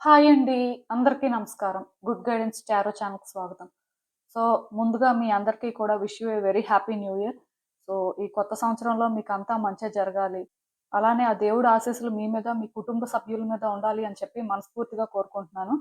Hi అండి. అందరికీ నమస్కారం. గుడ్ గైడెన్స్ టారో ఛానల్‌కి స్వాగతం. సో, ముందుగా మీ అందరికీ కూడా wish you a very happy new year. So, ఈ కొత్త సంవత్సరంలో మీకంతా మంచే జరగాలి. అలానే ఆ దేవుడి ఆశీస్సులు మీ మీద, మీ కుటుంబ సభ్యుల మీద ఉండాలి అని చెప్పి మనస్ఫూర్తిగా కోరుకుంటున్నాను.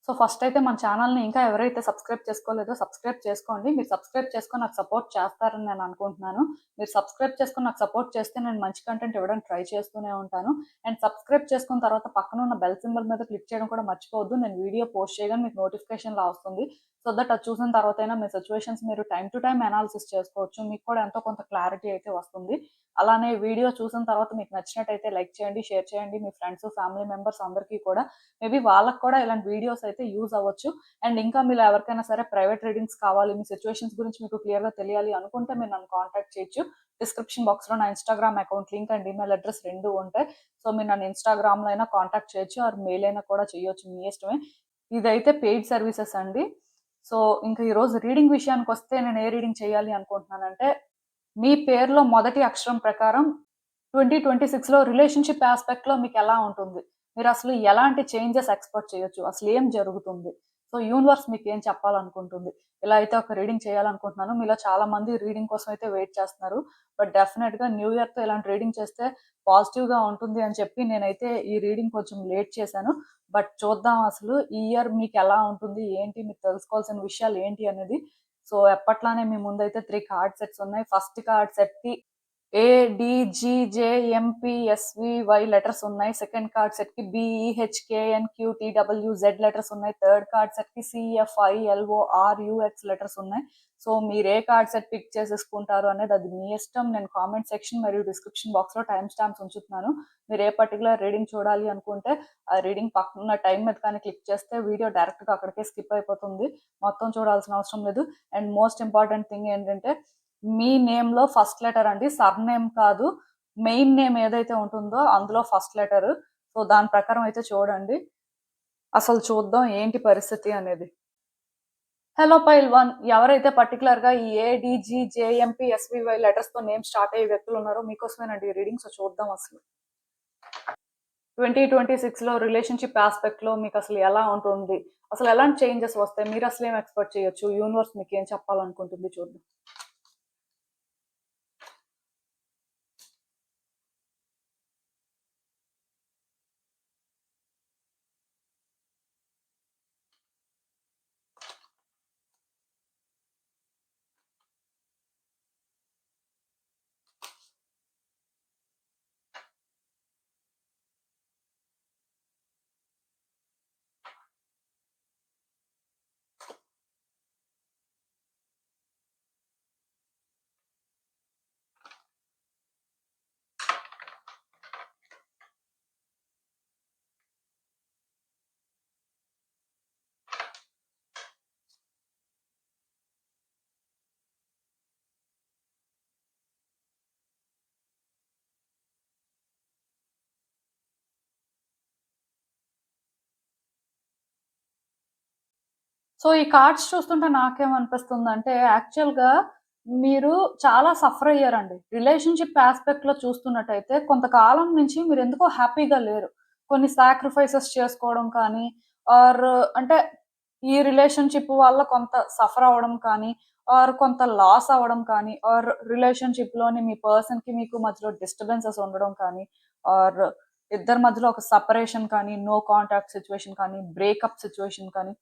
సో, ఫస్ట్ అయితే మన ఛానెల్‌ని ఇంకా ఎవరైతే సబ్స్క్రైబ్ చేసుకోలేదో సబ్స్క్రైబ్ చేసుకోండి. మీరు సబ్స్క్రైబ్ చేసుకొని నాకు సపోర్ట్ చేస్తారని నేను అనుకుంటున్నాను. మీరు సబ్స్క్రైబ్ చేసుకొని నాకు సపోర్ట్ చేస్తే నేను మంచి కంటెంట్ ఇవ్వడానికి ట్రై చేస్తూనే ఉంటాను. అండ్ సబ్స్క్రైబ్ చేసుకున్న తర్వాత పక్కన ఉన్న బెల్ సింబల్ మీద క్లిక్ చేయడం కూడా మర్చిపోవద్దు. నేను వీడియో పోస్ట్ చేయగానే మీకు నోటిఫికేషన్‌లా వస్తుంది. సో దట్ అది చూసిన తర్వాతైనా మీ సిట్యుయేషన్స్ మీరు టైమ్ టు టైమ్ అనాలిసిస్ చేసుకోవచ్చు. మీకు కూడా ఎంతో కొంత క్లారిటీ అయితే వస్తుంది. అలానే వీడియో చూసిన తర్వాత మీకు నచ్చినట్టయితే లైక్ చేయండి, షేర్ చేయండి. మీ ఫ్రెండ్స్, ఫ్యామిలీ మెంబర్స్ అందరికీ కూడా మేబీ వాళ్ళకి కూడా ఇలాంటి వీడియోస్ అయితే యూజ్ అవ్వచ్చు. అండ్ ఇంకా మీలో ఎవరికైనా సరే ప్రైవేట్ రీడింగ్స్ కావాలి, మీ సిట్యుయేషన్స్ గురించి మీకు క్లియర్‌గా తెలియాలి అనుకుంటే మీరు నన్ను కాంటాక్ట్ చేయొచ్చు. డిస్క్రిప్షన్ బాక్స్‌లో నా Instagram account link and email address 2 ఉంటాయి. సో, మీరు నన్ను ఇన్‌స్టాగ్రామ్‌లో అయినా కాంటాక్ట్ చేయొచ్చు ఆర్ మెయిల్ అయినా కూడా చేయొచ్చు. మీ ఇష్టమే. ఇదైతే పెయిడ్ సర్వీసెస్ అండి. సో, ఇంక ఈరోజు రీడింగ్ విషయానికొస్తే నేను ఏ రీడింగ్ చేయాలి అనుకుంటున్నానంటే, మీ పేరులో మొదటి అక్షరం ప్రకారం 2026లో రిలేషన్‌షిప్ యాస్పెక్ట్‌లో మీకెలా ఉంటుంది? మీరసలు ఎలాంటి చేంజెస్ ఎక్స్‌పెక్ట్ చేయొచ్చు? అసలేం జరుగుతుంది? సో, యూనివర్స్ మీకేం చెప్పాలనుకుంటుంది? ఇలా అయితే ఒక రీడింగ్ చేయాలనుకుంటున్నాను. మీలో చాలా మంది రీడింగ్ కోసం అయితే వెయిట్ చేస్తున్నారు. బట్ డెఫినెట్‌గా న్యూ ఇయర్‌తో ఇలాంటి రీడింగ్ చేస్తే పాజిటివ్‌గా ఉంటుంది అని చెప్పి నేనైతే ఈ రీడింగ్ కొంచెం లేట్ చేశాను. బట్ చూద్దాం అసలు ఈ ఇయర్ మీకెలా ఉంటుంది? ఏంటి? మీరు తెలుసుకోవాల్సిన విషయాలు ఏంటి అనేది. సో, ఎప్పట్లానే మీ ముందైతే 3 కార్డ్ సెట్స్ ఉన్నాయి. ఫస్ట్ కార్డ్ సెట్‌కి ADGJMPSVY లెటర్స్ ఉన్నాయి. సెకండ్ కార్డ్ సెట్‌కి BEHKNQTWZ లెటర్స్ ఉన్నాయి. థర్డ్ కార్డ్ సెట్‌కి CFILORUX లెటర్స్ ఉన్నాయి. సో, మీరు ఏ కార్డ్ సెట్ పిక్ చేసేసుకుంటారు అనేది అది మీ ఇష్టం. నేను కామెంట్ సెక్షన్ మరియు డిస్క్రిప్షన్ బాక్స్‌లో టైమ్ స్టాంప్స్ ఉంచుతున్నాను. మీరు ఏ పర్టిక్యులర్ రీడింగ్ చూడాలి అనుకుంటే ఆ రీడింగ్ పక్కనున్న టైమ్ మీద కానీ క్లిక్ చేస్తే వీడియో డైరెక్ట్‌గా అక్కడికే స్కిప్ అయిపోతుంది. మొత్తం చూడాల్సిన అవసరం లేదు. అండ్ మోస్ట్ ఇంపార్టెంట్ థింగ్ ఏంటంటే మీ నేమ్‌లో ఫస్ట్ లెటర్ అండి. సర్‌నేమ్ కాదు. మెయిన్ నేమ్ ఏదైతే ఉంటుందో అందులో ఫస్ట్ లెటర్. సో, దాని ప్రకారం అయితే చూడండి. అసలు చూద్దాం ఏంటి పరిస్థితి అనేది. హలో పైల్ 1 ఎవరైతే పర్టిక్యులర్‌గా ఈ ADGJMPSVY లెటర్స్‌తో నేమ్ స్టార్ట్ అయ్యే వ్యక్తులు ఉన్నారో మీకోసమేనండి ఈ రీడింగ్. సో, చూద్దాం అసలు. 2026లో రిలేషన్‌షిప్ యాస్పెక్ట్‌లో మీకసలు ఎలా ఉంటుంది? అసలు ఎలాంటి చేంజెస్ వస్తాయి? మీరసలేం ఎక్స్‌పెక్ట్ చేయొచ్చు? యూనివర్స్ మీకేం చెప్పాలనుకుంటుంది చూద్దాం. సో, ఈ కార్డ్స్ చూస్తుంటే నాకేమనిపిస్తుందంటే, యాక్చువల్‌గా మీరు చాలా సఫర్ అయ్యారండి. రిలేషన్‌షిప్ యాస్పెక్ట్‌లో చూస్తున్నట్టయితే, కొంతకాలం నుంచి మీరెందుకో హ్యాపీగా లేరు. కొన్ని సాక్రిఫైసెస్ చేసుకోవడం కానీ, ఆర్ అంటే ఈ రిలేషన్‌షిప్ వల్ల కొంత సఫర్ అవ్వడం కానీ, ఆర్ కొంత లాస్ అవ్వడం కానీ, ఆర్ రిలేషన్‌షిప్‌లోని మీ పర్సన్‌కి మీకు మధ్యలో డిస్టర్బెన్సెస్ ఉండడం కానీ, ఆర్ ఇద్దరి మధ్యలో ఒక సెపరేషన్ కానీ, నో కాంటాక్ట్ సిట్యుయేషన్ కానీ, బ్రేకప్ సిట్యుయేషన్ కానీ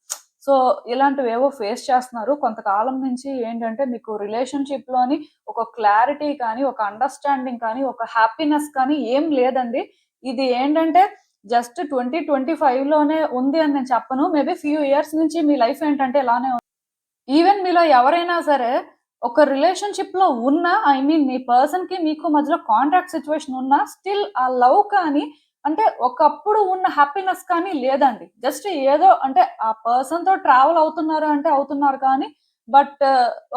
సో, ఇలాంటివేవో ఫేస్ చేస్తున్నారు. కొంతకాలం నుంచి ఏంటంటే, మీకు రిలేషన్‌షిప్‌లోని ఒక క్లారిటీ కానీ, ఒక అండర్‌స్టాండింగ్ కానీ, ఒక హ్యాపీనెస్ కానీ ఏం లేదండి. ఇది ఏంటంటే, జస్ట్ 2025లోనే ఉంది అని నేను చెప్పను. మేబీ ఫ్యూ ఇయర్స్ నుంచి మీ లైఫ్ ఏంటంటే ఇలానే ఈవెన్ మీలో ఎవరైనా సరే ఒక రిలేషన్‌షిప్‌లో ఉన్నా ఐ మీన్ మీ పర్సన్‌కి మీకు మధ్యలో కాంట్రాక్ట్ సిట్యుయేషన్ ఉన్నా స్టిల్ ఆ లవ్ కానీ అంటే ఒకప్పుడు ఉన్న హ్యాపీనెస్ కానీ లేదండి. జస్ట్ ఏదో అంటే ఆ పర్సన్‌తో ట్రావెల్ అవుతున్నారు అంటే అవుతున్నారు కానీ బట్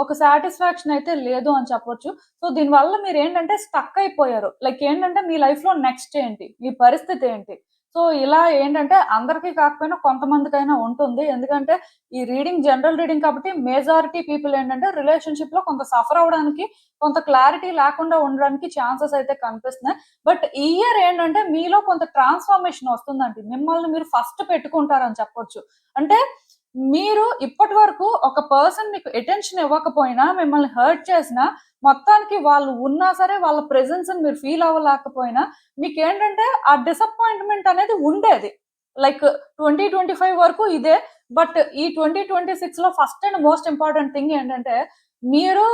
ఒక సాటిస్ఫాక్షన్ అయితే లేదు అని చెప్పొచ్చు. సో దీనివల్ల మీరేంటంటే స్టక్ అయిపోయారు. లైక్ ఏంటంటే మీ లైఫ్‌లో నెక్స్ట్ ఏంటి? మీ పరిస్థితి ఏంటి? సో ఇలా ఏంటంటే అందరికీ కాకపోయినా కొంతమందికైనా ఉంటుంది. ఎందుకంటే ఈ రీడింగ్ జనరల్ రీడింగ్ కాబట్టి మెజారిటీ పీపుల్ ఏంటంటే రిలేషన్‌షిప్‌లో కొంత సఫర్ అవ్వడానికి, కొంత క్లారిటీ లేకుండా ఉండడానికి ఛాన్సెస్ అయితే కనిపిస్తున్నాయి. బట్ ఈ ఇయర్ ఏంటంటే మీలో కొంత ట్రాన్స్‌ఫర్మేషన్ వస్తుందండి. మిమ్మల్ని మీరు ఫస్ట్ పెట్టుకుంటారని చెప్పొచ్చు. అంటే మీరు ఇప్పటి వరకు ఒక పర్సన్ మీకు అటెన్షన్ ఇవ్వకపోయినా, మిమ్మల్ని హర్ట్ చేసినా, మొత్తానికి వాళ్ళు ఉన్నా సరే వాళ్ళ ప్రెజెన్స్‌ని మీరు ఫీల్ అవ్వలేకపోయినా మీకేంటంటే ఆ డిసప్పాయింట్‌మెంట్ అనేది ఉండేది. లైక్ 2025 వరకు ఇదే. బట్ ఈ 2026లో first and most important thing ఏంటంటే, మీరు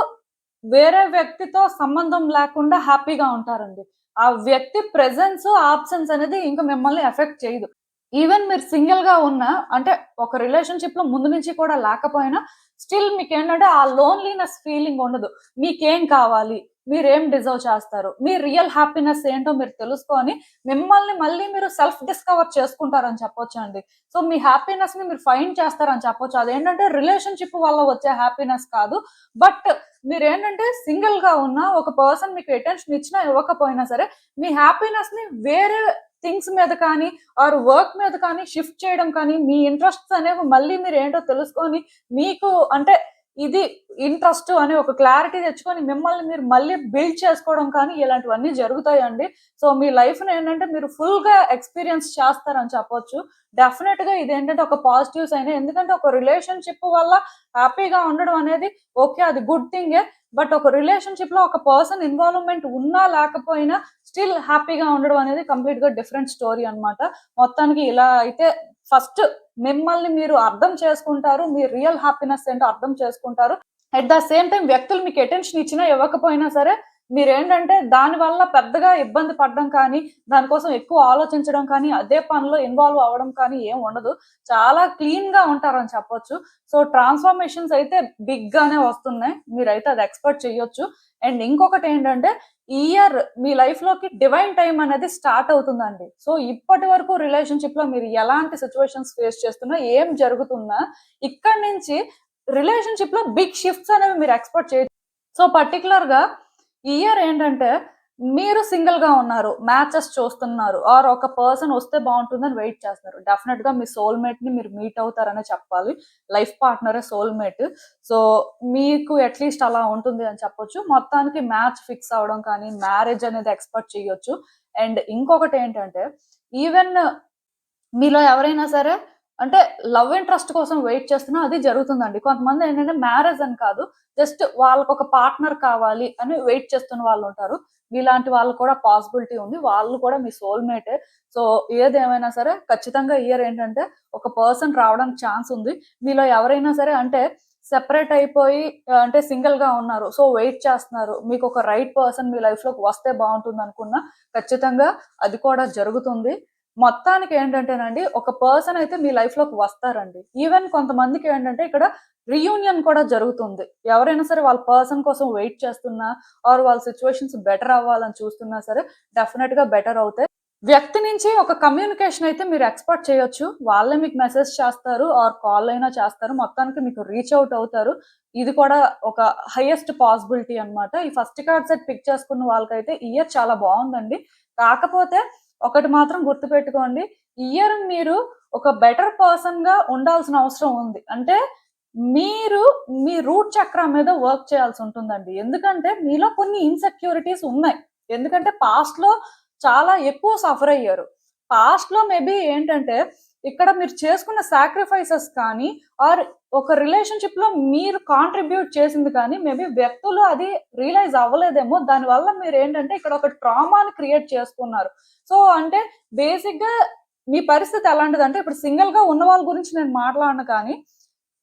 వేరే వ్యక్తితో సంబంధం లేకుండా హ్యాపీగా ఉంటారండి. ఆ వ్యక్తి ప్రెజెన్స్, ఆబ్సెన్స్ అనేది ఇంక మిమ్మల్ని ఎఫెక్ట్ చేయదు. ఈవెన్ మీరు సింగిల్‌గా ఉన్నా అంటే ఒక రిలేషన్‌షిప్‌లో ముందు నుంచి కూడా లేకపోయినా స్టిల్ మీకేంటంటే ఆ లోన్‌లీనెస్ ఫీలింగ్ ఉండదు. మీకేం కావాలి? మీరేం డిజర్వ్ చేస్తారు? మీ రియల్ హ్యాపీనెస్ ఏంటో మీరు తెలుసుకొని మిమ్మల్ని మళ్ళీ మీరు సెల్ఫ్ డిస్కవర్ చేసుకుంటారని చెప్పొచ్చండి. సో, మీ హ్యాపీనెస్‌ని మీరు ఫైండ్ చేస్తారని చెప్పొచ్చు. అదేంటంటే రిలేషన్‌షిప్ వల్ల వచ్చే హ్యాపీనెస్ కాదు. బట్ మీరేంటంటే సింగిల్‌గా ఉన్నా ఒక పర్సన్ మీకు అటెన్షన్ ఇచ్చినా ఇవ్వకపోయినా సరే మీ హ్యాపీనెస్‌ని వేరే థింగ్స్ మీద కానీ ఆర్ వర్క్ మీద కానీ షిఫ్ట్ చేయడం కానీ, మీ ఇంట్రెస్ట్స్ అనేవి మళ్ళీ మీరేంటో తెలుసుకొని, మీకు అంటే ఇది ఇంట్రెస్ట్ అనే ఒక క్లారిటీ తెచ్చుకొని, మిమ్మల్ని మీరు మళ్ళీ బిల్డ్ చేసుకోవడం కానీ, ఇలాంటివన్నీ జరుగుతాయండి. సో, మీ లైఫ్‌ని ఏంటంటే మీరు ఫుల్‌గా ఎక్స్‌పీరియన్స్ చేస్తారని చెప్పొచ్చు. డెఫినెట్‌గా ఇదేంటంటే ఒక పాజిటివ్ సైనే. ఎందుకంటే ఒక రిలేషన్‌షిప్ వల్ల హ్యాపీగా ఉండడం అనేది ఓకే. అది గుడ్ థింగే. బట్ ఒక రిలేషన్‌షిప్‌లో ఒక పర్సన్ ఇన్వాల్వ్‌మెంట్ ఉన్నా లేకపోయినా స్టిల్ హ్యాపీగా ఉండడం అనేది కంప్లీట్‌గా డిఫరెంట్ స్టోరీ అన్నమాట. మొత్తానికి ఇలా అయితే ఫస్ట్ మిమ్మల్ని మీరు అర్థం చేసుకుంటారు. మీ రియల్ హ్యాపీనెస్ ఏంటో అర్థం చేసుకుంటారు. అట్ ద సేమ్ టైమ్ వ్యక్తులు మీకు అటెన్షన్ ఇచ్చినా, ఇవ్వకపోయినా సరే మీరేంటంటే దాని వల్ల పెద్దగా ఇబ్బంది పడడం కానీ, దానికోసం ఎక్కువ ఆలోచించడం కానీ, అదే పనిలో ఇన్వాల్వ్ అవ్వడం కానీ ఏం ఉండదు. చాలా క్లీన్‌గా ఉంటారని చెప్పొచ్చు. సో, ట్రాన్స్‌ఫర్మేషన్స్ అయితే బిగ్‌గానే వస్తున్నాయి. మీరైతే అది ఎక్స్‌పెక్ట్ చేయొచ్చు. అండ్ ఇంకొకటేంటంటే ఈ ఇయర్ మీ లైఫ్‌లోకి డివైన్ టైమ్ అనేది స్టార్ట్ అవుతుందండి. సో, ఇప్పటి వరకు రిలేషన్‌షిప్‌లో మీరు ఎలాంటి సిట్యుయేషన్స్ ఫేస్ చేస్తున్నా, ఏం జరుగుతున్నా ఇక్కడి నుంచి రిలేషన్‌షిప్‌లో బిగ్ షిఫ్ట్స్ అనేవి మీరు ఎక్స్‌పెక్ట్ చేయొచ్చు. సో, పర్టిక్యులర్‌గా ఈ ఇయర్ ఏంటంటే మీరు సింగిల్‌గా ఉన్నారు. మ్యాచెస్ చూస్తున్నారు. ఆర్ ఒక పర్సన్ వస్తే బావుంటుందని వెయిట్ చేస్తున్నారు. డెఫినిట్‌గా మీ సోల్‌మేట్‌ని మీరు మీట్ అవుతారనే చెప్పాలి. లైఫ్ పార్ట్నరే సోల్‌మేట్. సో, మీకు అట్‌లీస్ట్ అలా ఉంటుంది అని చెప్పొచ్చు. మొత్తానికి మ్యాచ్ ఫిక్స్ అవ్వడం కానీ, మ్యారేజ్ అనేది ఎక్స్‌పెక్ట్ చేయొచ్చు. అండ్ ఇంకొకటేంటంటే ఈవెన్ మీలో ఎవరైనా సరే అంటే లవ్ ఇంట్రెస్ట్ కోసం వెయిట్ చేస్తున్నా అది జరుగుతుందండి. కొంతమందేంటంటే మ్యారేజ్ అని కాదు. జస్ట్ వాళ్ళకొక పార్ట్నర్ కావాలి అని వెయిట్ చేస్తున్న వాళ్ళుంటారు. మీలాంటి వాళ్ళు కూడా పాసిబిలిటీ ఉంది. వాళ్ళు కూడా మీ సోల్‌మేటే. సో, ఏదేమైనా సరే ఖచ్చితంగా ఇయర్ ఏంటంటే ఒక పర్సన్ రావడానికి ఛాన్స్ ఉంది. మీలో ఎవరైనా సరే అంటే సెపరేట్ అయిపోయి అంటే సింగిల్‌గా ఉన్నారు. సో, వెయిట్ చేస్తున్నారు. మీకొక రైట్ పర్సన్ మీ లైఫ్‌లోకి వస్తే బావుంటుందనుకున్నా ఖచ్చితంగా అది కూడా జరుగుతుంది. మొత్తానికి ఏంటంటేనండి, ఒక పర్సన్ అయితే మీ లైఫ్‌లోకి వస్తారండి. ఈవెన్ కొంతమందికి ఏంటంటే ఇక్కడ రీయూనియన్ కూడా జరుగుతుంది. ఎవరైనా సరే వాళ్ళ పర్సన్ కోసం వెయిట్ చేస్తున్నా, ఆర్ వాళ్ళ సిట్యుయేషన్స్ బెటర్ అవ్వాలని చూస్తున్నా సరే డెఫినిట్‌గా బెటర్ అవుతాయి. వ్యక్తి నుంచి ఒక కమ్యూనికేషన్ అయితే మీరు ఎక్స్‌పెక్ట్ చేయొచ్చు. వాళ్ళే మీకు మెసేజ్ చేస్తారు ఆర్ కాల్ అయినా చేస్తారు. మొత్తానికి మీకు రీచ్ ఔట్ అవుతారు. ఇది కూడా ఒక హైయెస్ట్ పాసిబిలిటీ అన్నమాట. ఈ ఫస్ట్ కార్డ్ సెట్ పిక్ చేసుకున్న వాళ్ళకైతే ఈ ఇయర్ చాలా బావుందండి. కాకపోతే ఒకటి మాత్రం గుర్తుపెట్టుకోండి. ఈ ఇయర్ మీరు ఒక బెటర్ పర్సన్‌గా ఉండాల్సిన అవసరం ఉంది. అంటే మీరు మీ రూట్ చక్ర మీద వర్క్ చేయాల్సి ఉంటుందండి. ఎందుకంటే మీలో కొన్ని ఇన్‌సెక్యూరిటీస్ ఉన్నాయి. ఎందుకంటే పాస్ట్‌లో చాలా ఎక్కువ సఫర్ అయ్యారు. పాస్ట్‌లో మేబీ ఏంటంటే ఇక్కడ మీరు చేసుకున్న సాక్రిఫైసెస్ కానీ ఆర్ ఒక రిలేషన్‌షిప్‌లో మీరు కాంట్రిబ్యూట్ చేసింది కానీ మేబీ వ్యక్తులు అది రియలైజ్ అవ్వలేదేమో. దానివల్ల మీరేంటంటే ఇక్కడ ఒక ట్రామాని క్రియేట్ చేసుకున్నారు. సో, అంటే బేసిక్‌గా మీ పరిస్థితి ఎలాంటిదంటే ఇప్పుడు సింగిల్‌గా ఉన్న వాళ్ళ గురించి నేను మాట్లాడను కానీ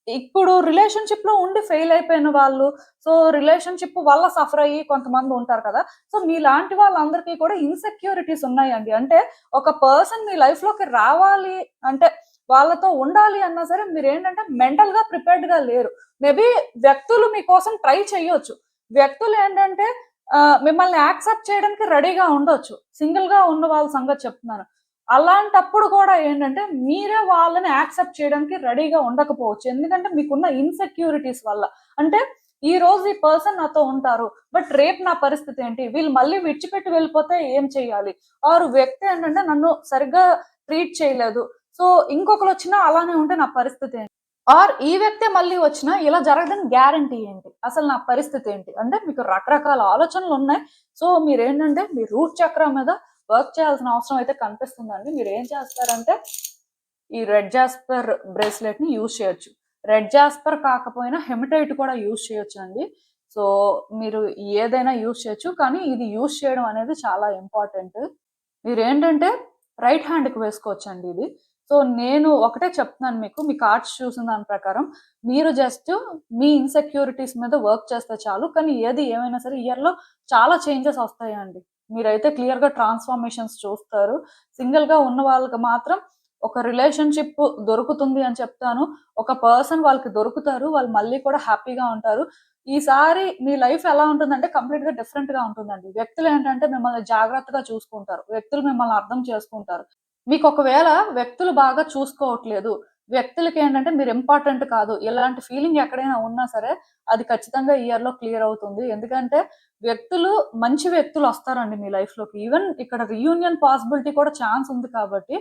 ఇప్పుడు రిలేషన్‌షిప్‌లో ఉండి ఫెయిల్ అయిపోయిన వాళ్ళు, సో, రిలేషన్‌షిప్ వల్ల సఫర్ అయ్యి కొంతమంది ఉంటారు కదా! సో, మీలాంటి వాళ్ళందరికీ కూడా ఇన్‌సెక్యూరిటీస్ ఉన్నాయండి. అంటే ఒక పర్సన్ మీ లైఫ్‌లోకి రావాలి అంటే వాళ్ళతో ఉండాలి అన్నా సరే మీరేంటంటే మెంటల్‌గా ప్రిపేర్డ్‌గా లేరు. మేబీ వ్యక్తులు మీకోసం ట్రై చేయొచ్చు. వ్యక్తులు ఏంటంటే మిమ్మల్ని యాక్సెప్ట్ చేయడానికి రెడీగా ఉండొచ్చు. సింగిల్‌గా ఉన్న వాళ్ళ సంగతి చెప్తున్నాను. అలాంటప్పుడు కూడా ఏంటంటే, మీరే వాళ్ళని యాక్సెప్ట్ చేయడానికి రెడీగా ఉండకపోవచ్చు. ఎందుకంటే, మీకున్న ఇన్‌సెక్యూరిటీస్ వల్ల. అంటే, ఈరోజు ఈ పర్సన్ నాతో ఉంటారు. బట్ రేపు నా పరిస్థితి ఏంటి? వీళ్ళు మళ్ళీ విడిచిపెట్టి వెళ్ళిపోతే ఏం చేయాలి? ఆర్ వ్యక్తి ఏంటంటే, నన్ను సరిగ్గా ట్రీట్ చేయలేదు. సో ఇంకొకరు వచ్చినా అలానే ఉంటే నా పరిస్థితి ఏంటి? ఆర్ ఈ వ్యక్తే మళ్ళీ వచ్చినా ఇలా జరగదని గ్యారంటీ ఏంటి? అసలు నా పరిస్థితి ఏంటి? అంటే మీకు రకరకాల ఆలోచనలున్నాయి. సో మీరేంటంటే మీ రూట్ చక్రం మీద వర్క్ చేయాల్సిన అవసరం అయితే కనిపిస్తుందండి. మీరేం చేస్తారంటే ఈ రెడ్ జాస్పర్ బ్రేస్లెట్‌ని యూజ్ చేయొచ్చు. రెడ్ జాస్పర్ కాకపోయినా హెమటైట్ కూడా యూజ్ చేయొచ్చండి. సో మీరు ఏదైనా యూజ్ చేయొచ్చు. కానీ ఇది యూజ్ చేయడం అనేది చాలా ఇంపార్టెంట్. మీరేంటంటే రైట్ హ్యాండ్‌కి వేసుకోవచ్చండి ఇది. సో నేను ఒకటే చెప్తున్నాను మీకు. మీ కార్డ్స్ చూసిన దాని ప్రకారం మీరు జస్ట్ మీ ఇన్‌సెక్యూరిటీస్ మీద వర్క్ చేస్తే చాలు. కానీ ఏది ఏమైనా సరే ఇయర్‌లో చాలా చేంజెస్ వస్తాయండి. మీరైతే క్లియర్‌గా ట్రాన్స్‌ఫర్మేషన్స్ చూస్తారు. సింగిల్‌గా ఉన్న వాళ్ళకి మాత్రం ఒక రిలేషన్‌షిప్ దొరుకుతుంది అని చెప్తాను. ఒక పర్సన్ వాళ్ళకి దొరుకుతారు. వాళ్ళు మళ్ళీ కూడా హ్యాపీగా ఉంటారు. ఈసారి మీ లైఫ్ ఎలా ఉంటుందంటే కంప్లీట్‌గా డిఫరెంట్‌గా ఉంటుందండి. వ్యక్తులేంటంటే మిమ్మల్ని జాగ్రత్తగా చూసుకుంటారు. వ్యక్తులు మిమ్మల్ని అర్థం చేసుకుంటారు. మీకొకవేళ వ్యక్తులు బాగా చూసుకోవట్లేదు. వ్యక్తులకేంటంటే మీరు ఇంపార్టెంట్ కాదు. ఇలాంటి ఫీలింగ్ ఎక్కడైనా ఉన్నా సరే అది ఖచ్చితంగా ఈ ఇయర్‌లో క్లియర్ అవుతుంది. ఎందుకంటే వ్యక్తులు మంచి వ్యక్తులొస్తారండి మీ లైఫ్‌లోకి. ఈవెన్ ఇక్కడ రీయూనియన్ పాసిబిలిటీ కూడా ఛాన్స్ ఉంది కాబట్టి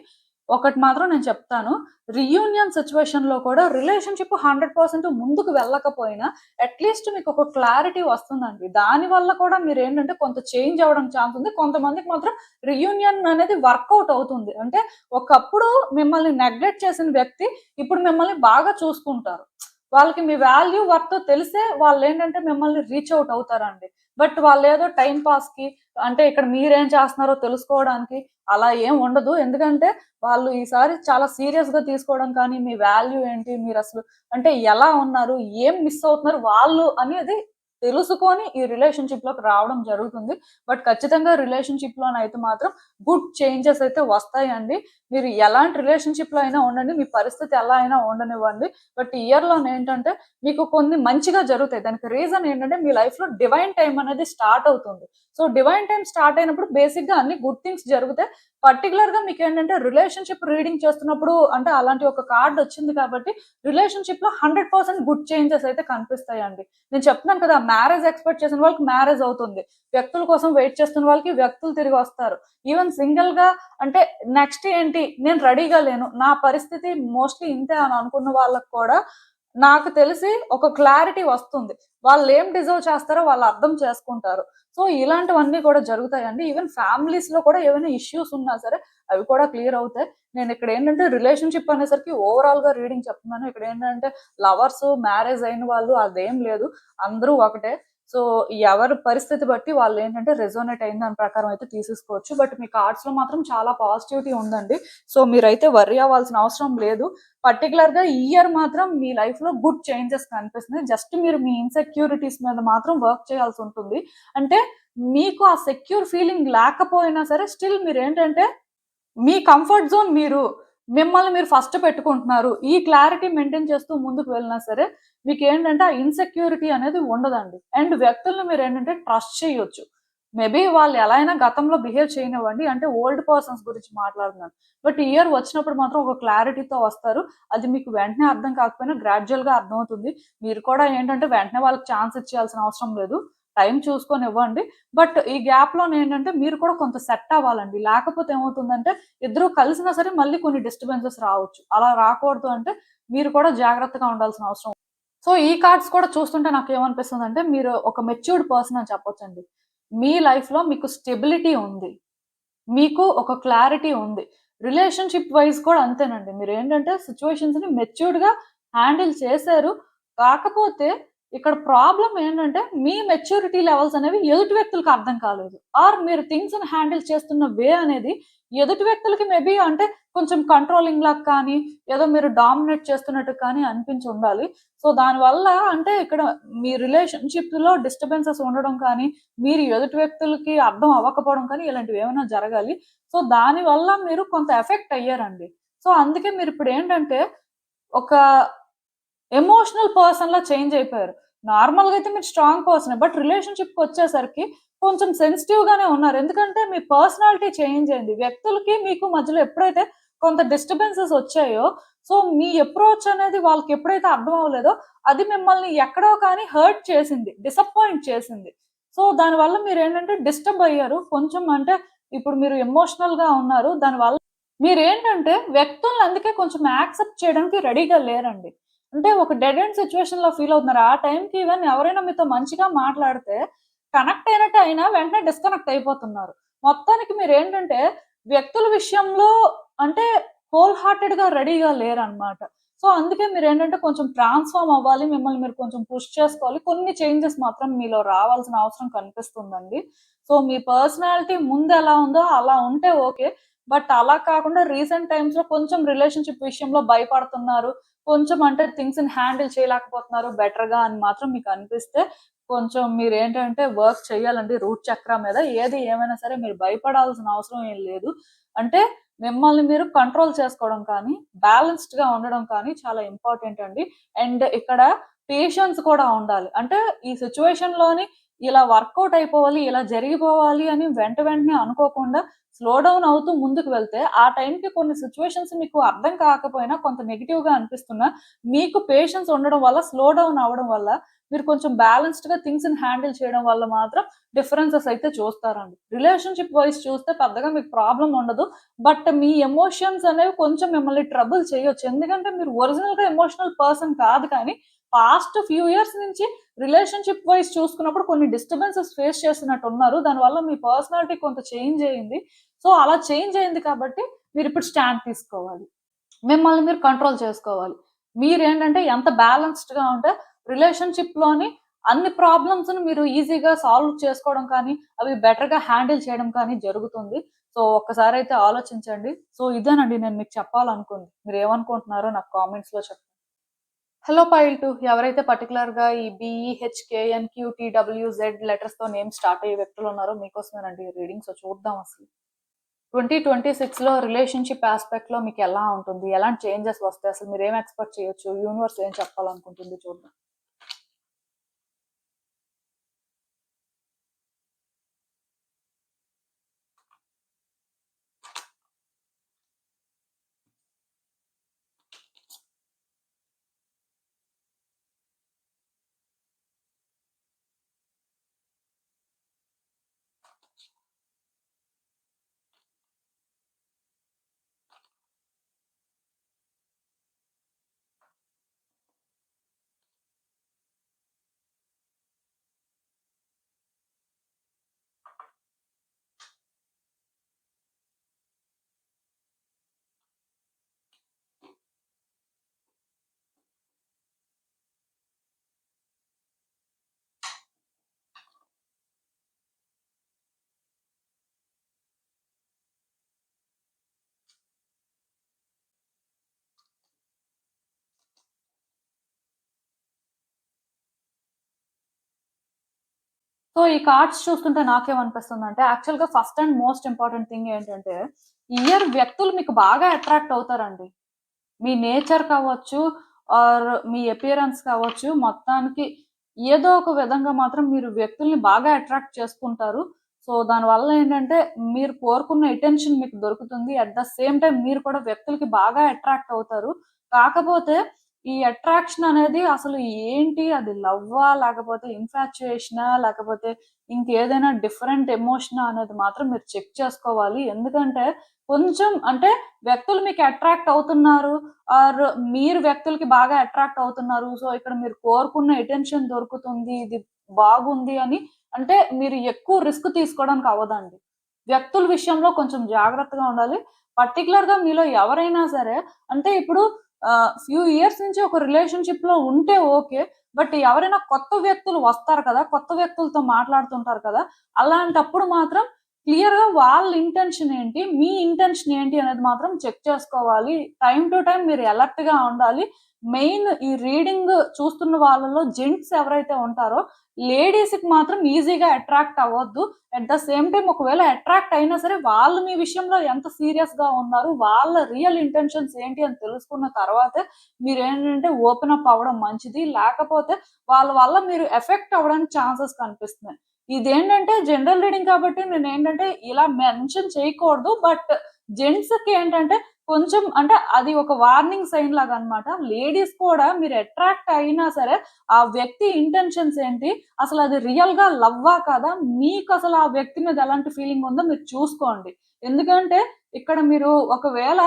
ఒకటి మాత్రం నేను చెప్తాను. రీయూనియన్ సిట్యుయేషన్‌లో కూడా రిలేషన్‌షిప్ 100% ముందుకు వెళ్ళకపోయినా అట్‌లీస్ట్ మీకొక క్లారిటీ వస్తుందండి. దానివల్ల కూడా మీరేంటంటే కొంత చేంజ్ అవ్వడానికి ఛాన్స్ ఉంది. కొంతమందికి మాత్రం రీయూనియన్ అనేది వర్కౌట్ అవుతుంది. అంటే ఒకప్పుడు మిమ్మల్ని నెగ్లెక్ట్ చేసిన వ్యక్తి ఇప్పుడు మిమ్మల్ని బాగా చూసుకుంటారు. వాళ్ళకి మీ వాల్యూ, వర్త్ తెలిసే వాళ్ళేంటంటే మిమ్మల్ని రీచ్ ఔట్ అవుతారండి. బట్ వాళ్ళేదో టైమ్ పాస్‌కి అంటే ఇక్కడ మీరేం చేస్తున్నారో తెలుసుకోవడానికి అలా ఏం ఉండదు. ఎందుకంటే వాళ్ళు ఈసారి చాలా సీరియస్‌గా తీసుకోవడం కానీ, మీ వాల్యూ ఏంటి? మీరసలు అంటే ఎలా ఉన్నారు? ఏం మిస్ అవుతున్నారు? వాళ్ళు అనేది తెలుసుకొని ఈ రిలేషన్‌షిప్‌లోకి రావడం జరుగుతుంది. బట్ ఖచ్చితంగా రిలేషన్‌షిప్‌లోనైతే మాత్రం గుడ్ చేంజెస్ అయితే వస్తాయండి. మీరు ఎలాంటి రిలేషన్‌షిప్‌లో అయినా ఉండండి. మీ పరిస్థితి ఎలా అయినా ఉండనివ్వండి. బట్ ఈ ఇయర్‌లోనేంటంటే మీకు కొన్ని మంచిగా జరుగుతాయి. దానికి రీజన్ ఏంటంటే మీ లైఫ్‌లో డివైన్ టైమ్ అనేది స్టార్ట్ అవుతుంది. సో డివైన్ టైమ్ స్టార్ట్ అయినప్పుడు బేసిక్‌గా అన్ని గుడ్ థింగ్స్ జరుగుతాయి. పర్టిక్యులర్‌గా మీకేంటంటే రిలేషన్‌షిప్ రీడింగ్ చేస్తున్నప్పుడు అంటే అలాంటి ఒక కార్డ్ వచ్చింది కాబట్టి రిలేషన్‌షిప్‌లో 100% గుడ్ చేంజెస్ అయితే కనిపిస్తాయండి. నేను చెప్తున్నాను కదా! మ్యారేజ్ ఎక్స్‌పెక్ట్ చేసిన వాళ్ళకి మ్యారేజ్ అవుతుంది. వ్యక్తుల కోసం వెయిట్ చేస్తున్న వాళ్ళకి వ్యక్తులు తిరిగొస్తారు. ఈవెన్ సింగిల్‌గా అంటే నెక్స్ట్ ఏంటి? నేను రెడీగా లేను. నా పరిస్థితి మోస్ట్‌లీ ఇంతే అని అనుకున్న వాళ్ళకి కూడా నాకు తెలిసి ఒక క్లారిటీ వస్తుంది. వాళ్ళేం డిజర్వ్ చేస్తారో వాళ్ళు అర్థం చేసుకుంటారు. సో, ఇలాంటివన్నీ కూడా జరుగుతాయండి. ఈవెన్ ఫ్యామిలీస్‌లో కూడా ఏవైనా ఇష్యూస్ ఉన్నా సరే అవి కూడా క్లియర్ అవుతాయి. నేనిక్కడేంటంటే రిలేషన్‌షిప్ అనేసరికి ఓవరాల్‌గా రీడింగ్ చెప్తున్నాను. ఇక్కడేంటంటే లవర్సు, మ్యారేజ్ అయిన వాళ్ళు అదేం లేదు. అందరూ ఒకటే. సో, ఎవరి పరిస్థితి బట్టి వాళ్ళేంటంటే రెసొనేట్ అయిన దాని ప్రకారం అయితే తీసేసుకోవచ్చు. బట్ మీ కార్డ్స్‌లో మాత్రం చాలా పాజిటివిటీ ఉందండి. సో, మీరైతే వర్రీ అవ్వాల్సిన అవసరం లేదు. పర్టిక్యులర్‌గా ఈ ఇయర్ మాత్రం మీ లైఫ్‌లో గుడ్ చేంజెస్ కనిపిస్తున్నాయి. జస్ట్ మీరు మీ ఇన్‌సెక్యూరిటీస్ మీద మాత్రం వర్క్ చేయాల్సుంటుంది. అంటే మీకు ఆ సెక్యూర్ ఫీలింగ్ లేకపోయినా సరే స్టిల్ మీరేంటంటే మీ కంఫర్ట్ జోన్ మీరు. మిమ్మల్ని మీరు ఫస్ట్ పెట్టుకుంటున్నారు. ఈ క్లారిటీ మెయింటైన్ చేస్తూ ముందుకు వెళ్ళినా సరే, మీకేంటంటే ఆ ఇన్‌సెక్యూరిటీ అనేది ఉండదండి. అండ్ వ్యక్తుల్ని మీరేంటంటే ట్రస్ట్ చేయొచ్చు. మేబీ వాళ్ళు ఎలా అయినా గతంలో బిహేవ్ చేయనివ్వండి. అంటే ఓల్డ్ పర్సన్స్ గురించి మాట్లాడుతున్నాను. బట్ ఈ ఇయర్ వచ్చినప్పుడు మాత్రం ఒక క్లారిటీతో వస్తారు. అది మీకు వెంటనే అర్థం కాకపోయినా గ్రాడ్యుయల్‌గా అర్థమవుతుంది. మీరు కూడా ఏంటంటే వెంటనే వాళ్ళకి ఛాన్స్ ఇచ్చేయాల్సిన అవసరం లేదు. టైం చూసుకొని ఇవ్వండి. బట్ ఈ గ్యాప్‌లోనేంటంటే మీరు కూడా కొంత సెట్ అవ్వాలండి. లేకపోతే ఏమవుతుందంటే ఇద్దరు కలిసినా సరే మళ్ళీ కొన్ని డిస్టర్బెన్సెస్ రావచ్చు. అలా రాకూడదు అంటే మీరు కూడా జాగ్రత్తగా ఉండాల్సిన అవసరం. సో, ఈ కార్డ్స్ కూడా చూస్తుంటే నాకేమనిపిస్తుందంటే మీరు ఒక మెచ్యూర్డ్ పర్సన్ అని చెప్పొచ్చండి. మీ లైఫ్‌లో మీకు స్టెబిలిటీ ఉంది. మీకు ఒక క్లారిటీ ఉంది. రిలేషన్‌షిప్ వైస్ కూడా అంతేనండి. మీరేంటంటే సిట్యుయేషన్స్‌ని మెచ్యూర్డ్‌గా హ్యాండిల్ చేశారు. కాకపోతే ఇక్కడ ప్రాబ్లమ్ ఏంటంటే మీ మెచ్యూరిటీ లెవెల్స్ అనేవి ఎదుటి వ్యక్తులకి అర్థం కాలేదు. ఆర్ మీరు థింగ్స్‌ని హ్యాండిల్ చేస్తున్న వే అనేది ఎదుటి వ్యక్తులకి మేబీ అంటే కొంచెం కంట్రోలింగ్ లాగా కానీ, ఏదో మీరు డామినేట్ చేస్తున్నట్టు కానీ అనిపించి ఉండాలి. సో, దానివల్ల అంటే ఇక్కడ మీ రిలేషన్‌షిప్‌లో డిస్టర్బెన్సెస్ ఉండడం కానీ, మీరు ఎదుటి వ్యక్తులకి అర్థం అవ్వకపోవడం కానీ ఇలాంటివి ఏమైనా జరగాలి. సో, దానివల్ల మీరు కొంత ఎఫెక్ట్ అయ్యారండి. సో, అందుకే మీరిప్పుడేంటంటే ఒక ఎమోషనల్ పర్సన్‌లా చేంజ్ అయిపోయారు. నార్మల్‌గా అయితే మీరు స్ట్రాంగ్ పర్సనే. బట్ రిలేషన్‌షిప్‌కొచ్చేసరికి కొంచెం సెన్సిటివ్‌గానే ఉన్నారు. ఎందుకంటే మీ పర్సనాలిటీ చేంజ్ అయింది. వ్యక్తులకి మీకు మధ్యలో ఎప్పుడైతే కొంత డిస్టర్బెన్సెస్ వచ్చాయో, సో మీ అప్రోచ్ అనేది వాళ్ళకి ఎప్పుడైతే అర్థం అవ్వలేదో, అది మిమ్మల్ని ఎక్కడో కానీ హర్ట్ చేసింది. డిసప్పాయింట్ చేసింది. సో దానివల్ల మీరేంటంటే డిస్టర్బ్ అయ్యారు. కొంచెం అంటే ఇప్పుడు మీరు ఎమోషనల్‌గా ఉన్నారు. దానివల్ల మీరేంటంటే వ్యక్తుల్ని అందుకే కొంచెం యాక్సెప్ట్ చేయడానికి రెడీగా లేరండి. అంటే ఒక డెడ్ ఎండ్ సిట్యుయేషన్‌లో ఫీల్ అవుతున్నారు. ఆ టైంకి ఈవెన్ ఎవరైనా మీతో మంచిగా మాట్లాడితే కనెక్ట్ అయినట్టు అయినా వెంటనే డిస్కనెక్ట్ అయిపోతున్నారు. మొత్తానికి మీరేంటంటే వ్యక్తుల విషయంలో అంటే హోల్ హార్టెడ్‌గా రెడీగా లేరనమాట. సో, అందుకే మీరేంటంటే కొంచెం ట్రాన్స్‌ఫార్మ్ అవ్వాలి. మిమ్మల్ని మీరు కొంచెం పుష్ చేసుకోవాలి. కొన్ని చేంజెస్ మాత్రం మీలో రావాల్సిన అవసరం కనిపిస్తుందండి. సో, మీ పర్సనాలిటీ ముందెలా ఉందో అలా ఉంటే ఓకే. బట్ అలా కాకుండా రీసెంట్ టైమ్స్‌లో కొంచెం రిలేషన్‌షిప్ విషయంలో భయపడుతున్నారు. కొంచెం అంటే థింగ్స్‌ని హ్యాండిల్ చేయలేకపోతున్నారు బెటర్‌గా అని మాత్రం మీకనిపిస్తే, కొంచెం మీరేంటంటే వర్క్ చేయాలండి రూట్ చక్ర మీద. ఏది ఏమైనా సరే మీరు భయపడాల్సిన అవసరం ఏం లేదు. అంటే మిమ్మల్ని మీరు కంట్రోల్ చేసుకోవడం కానీ, బ్యాలెన్స్డ్‌గా ఉండడం కానీ చాలా ఇంపార్టెంట్ అండి. అండ్ ఇక్కడ పేషెన్స్ కూడా ఉండాలి. అంటే ఈ సిట్యుయేషన్‌లోని ఇలా వర్కౌట్ అయిపోవాలి, ఇలా జరిగిపోవాలి అని వెంటనే అనుకోకుండా స్లో డౌన్ అవుతూ ముందుకు వెళ్తే, ఆ టైంకి కొన్ని సిట్యుయేషన్స్ మీకు అర్థం కాకపోయినా, కొంత నెగెటివ్‌గా అనిపిస్తున్నా, మీకు పేషెన్స్ ఉండడం వల్ల, స్లో డౌన్ అవ్వడం వల్ల, మీరు కొంచెం బ్యాలెన్స్డ్‌గా థింగ్స్‌ని హ్యాండిల్ చేయడం వల్ల మాత్రం డిఫరెన్సెస్ అయితే చూస్తారండి. రిలేషన్‌షిప్ వైస్ చూస్తే పెద్దగా మీకు ప్రాబ్లమ్ ఉండదు. బట్ మీ ఎమోషన్స్ అనేవి కొంచెం మిమ్మల్ని ట్రబుల్ చేయొచ్చు. ఎందుకంటే మీరు ఒరిజినల్‌గా ఎమోషనల్ పర్సన్ కాదు కానీ, పాస్ట్ ఫ్యూ ఇయర్స్ నుంచి రిలేషన్‌షిప్ వైస్ చూసుకున్నప్పుడు కొన్ని డిస్టర్బెన్సెస్ ఫేస్ చేస్తున్నట్టున్నారు. దానివల్ల మీ పర్సనాలిటీ కొంత చేంజ్ అయింది. సో, అలా చేంజ్ అయింది కాబట్టి మీరిప్పుడు స్టాండ్ తీసుకోవాలి. మిమ్మల్ని మీరు కంట్రోల్ చేసుకోవాలి. మీరేంటంటే ఎంత బ్యాలెన్స్‌డ్‌గా ఉంటే రిలేషన్‌షిప్‌లోని అన్ని ప్రాబ్లమ్స్‌ని మీరు ఈజీగా సాల్వ్ చేసుకోవడం కానీ, అవి బెటర్‌గా హ్యాండిల్ చేయడం కానీ జరుగుతుంది. సో, ఒక్కసారైతే ఆలోచించండి. సో, ఇదేనండి నేను మీకు చెప్పాలనుకుంది. మీరేమనుకుంటున్నారో నాకు కామెంట్స్‌లో చెప్పండి. హలో పైల్ 2 ఎవరైతే పర్టిక్యులర్‌గా ఈ BEHKNQTWZ లెటర్స్‌తో నేమ్ స్టార్ట్ అయ్యే వ్యక్తులున్నారో మీకోసమేనండి ఈ రీడింగ్. సో, చూద్దాం అసలు. 2026లో రిలేషన్‌షిప్ యాస్పెక్ట్‌లో మీకెలా ఉంటుంది? ఎలాంటి చేంజెస్ వస్తాయి? అసలు మీరేం ఎక్స్‌పెక్ట్ చేయొచ్చు? యూనివర్స్ ఏం చెప్పాలనుకుంటుంది చూద్దాం. సో, ఈ కార్డ్స్ చూస్తుంటే నాకేమనిపిస్తుందంటే, యాక్చువల్‌గా first and most important thing ఏంటంటే, ఈ ఇయర్ వ్యక్తులు మీకు బాగా అట్రాక్ట్ అవుతారండి. మీ నేచర్ కావచ్చు, ఆర్ మీ అపియరెన్స్ కావచ్చు, మొత్తానికి ఏదో ఒక విధంగా మాత్రం మీరు వ్యక్తుల్ని బాగా అట్రాక్ట్ చేసుకుంటారు. సో, దానివల్ల ఏంటంటే, మీరు కోరుకున్న అటెన్షన్ మీకు దొరుకుతుంది. అట్ ద సేమ్ టైమ్ మీరు కూడా వ్యక్తులకి బాగా అట్రాక్ట్ అవుతారు. కాకపోతే ఈ అట్రాక్షన్ అనేది అసలు ఏంటి? అది లవ్వా? లేకపోతే ఇన్‌ఫాచ్యుయేషనా? లేకపోతే ఇంకేదైనా డిఫరెంట్ ఎమోషనా? అనేది మాత్రం మీరు చెక్ చేసుకోవాలి. ఎందుకంటే కొంచెం అంటే వ్యక్తులు మీకు అట్రాక్ట్ అవుతున్నారు. ఆర్ మీరు వ్యక్తులకి బాగా అట్రాక్ట్ అవుతున్నారు. సో, ఇక్కడ మీరు కోరుకున్న అటెన్షన్ దొరుకుతుంది. ఇది బాగుంది అని అంటే మీరు ఎక్కువ రిస్క్ తీసుకోవడానికి అవ్వదండి. వ్యక్తుల విషయంలో కొంచెం జాగ్రత్తగా ఉండాలి. పర్టిక్యులర్‌గా మీలో ఎవరైనా సరే అంటే ఇప్పుడు ఫ్యూ ఇయర్స్ నుంచి ఒక రిలేషన్‌షిప్‌లో ఉంటే ఓకే. బట్ ఎవరైనా కొత్త వ్యక్తులు వస్తారు కదా! కొత్త వ్యక్తులతో మాట్లాడుతుంటారు కదా! అలాంటప్పుడు మాత్రం క్లియర్‌గా వాళ్ళ ఇంటెన్షన్ ఏంటి? మీ ఇంటెన్షన్ ఏంటి? అనేది మాత్రం చెక్ చేసుకోవాలి. టైమ్ టు టైమ్ మీరు అలర్ట్‌గా ఉండాలి. మెయిన్ ఈ రీడింగ్ చూస్తున్న వాళ్ళలో జెంట్స్ ఎవరైతే ఉంటారో లేడీస్‌కి మాత్రం ఈజీగా అట్రాక్ట్ అవ్వొద్దు. అట్ ద సేమ్ టైమ్ ఒకవేళ అట్రాక్ట్ అయినా సరే వాళ్ళు మీ విషయంలో ఎంత సీరియస్‌గా ఉన్నారు? వాళ్ళ రియల్ ఇంటెన్షన్స్ ఏంటి అని తెలుసుకున్న తర్వాతే మీరేంటంటే ఓపెన్ అప్ అవ్వడం మంచిది. లేకపోతే వాళ్ళ వల్ల మీరు ఎఫెక్ట్ అవ్వడానికి ఛాన్సెస్ కనిపిస్తున్నాయి. ఇదేంటంటే జనరల్ రీడింగ్ కాబట్టి నేనేంటంటే ఇలా మెన్షన్ చేయకూడదు. బట్ జెంట్స్‌కి ఏంటంటే కొంచెం అంటే అది ఒక వార్నింగ్ సైన్ లాగా అన్నమాట. లేడీస్ కూడా మీరు అట్రాక్ట్ అయినా సరే ఆ వ్యక్తి ఇంటెన్షన్స్ ఏంటి? అసలది రియల్‌గా లవ్వా కాదా? మీకసలు ఆ వ్యక్తి మీద ఎలాంటి ఫీలింగ్ ఉందో మీరు చూసుకోండి. ఎందుకంటే ఇక్కడ మీరు ఒకవేళ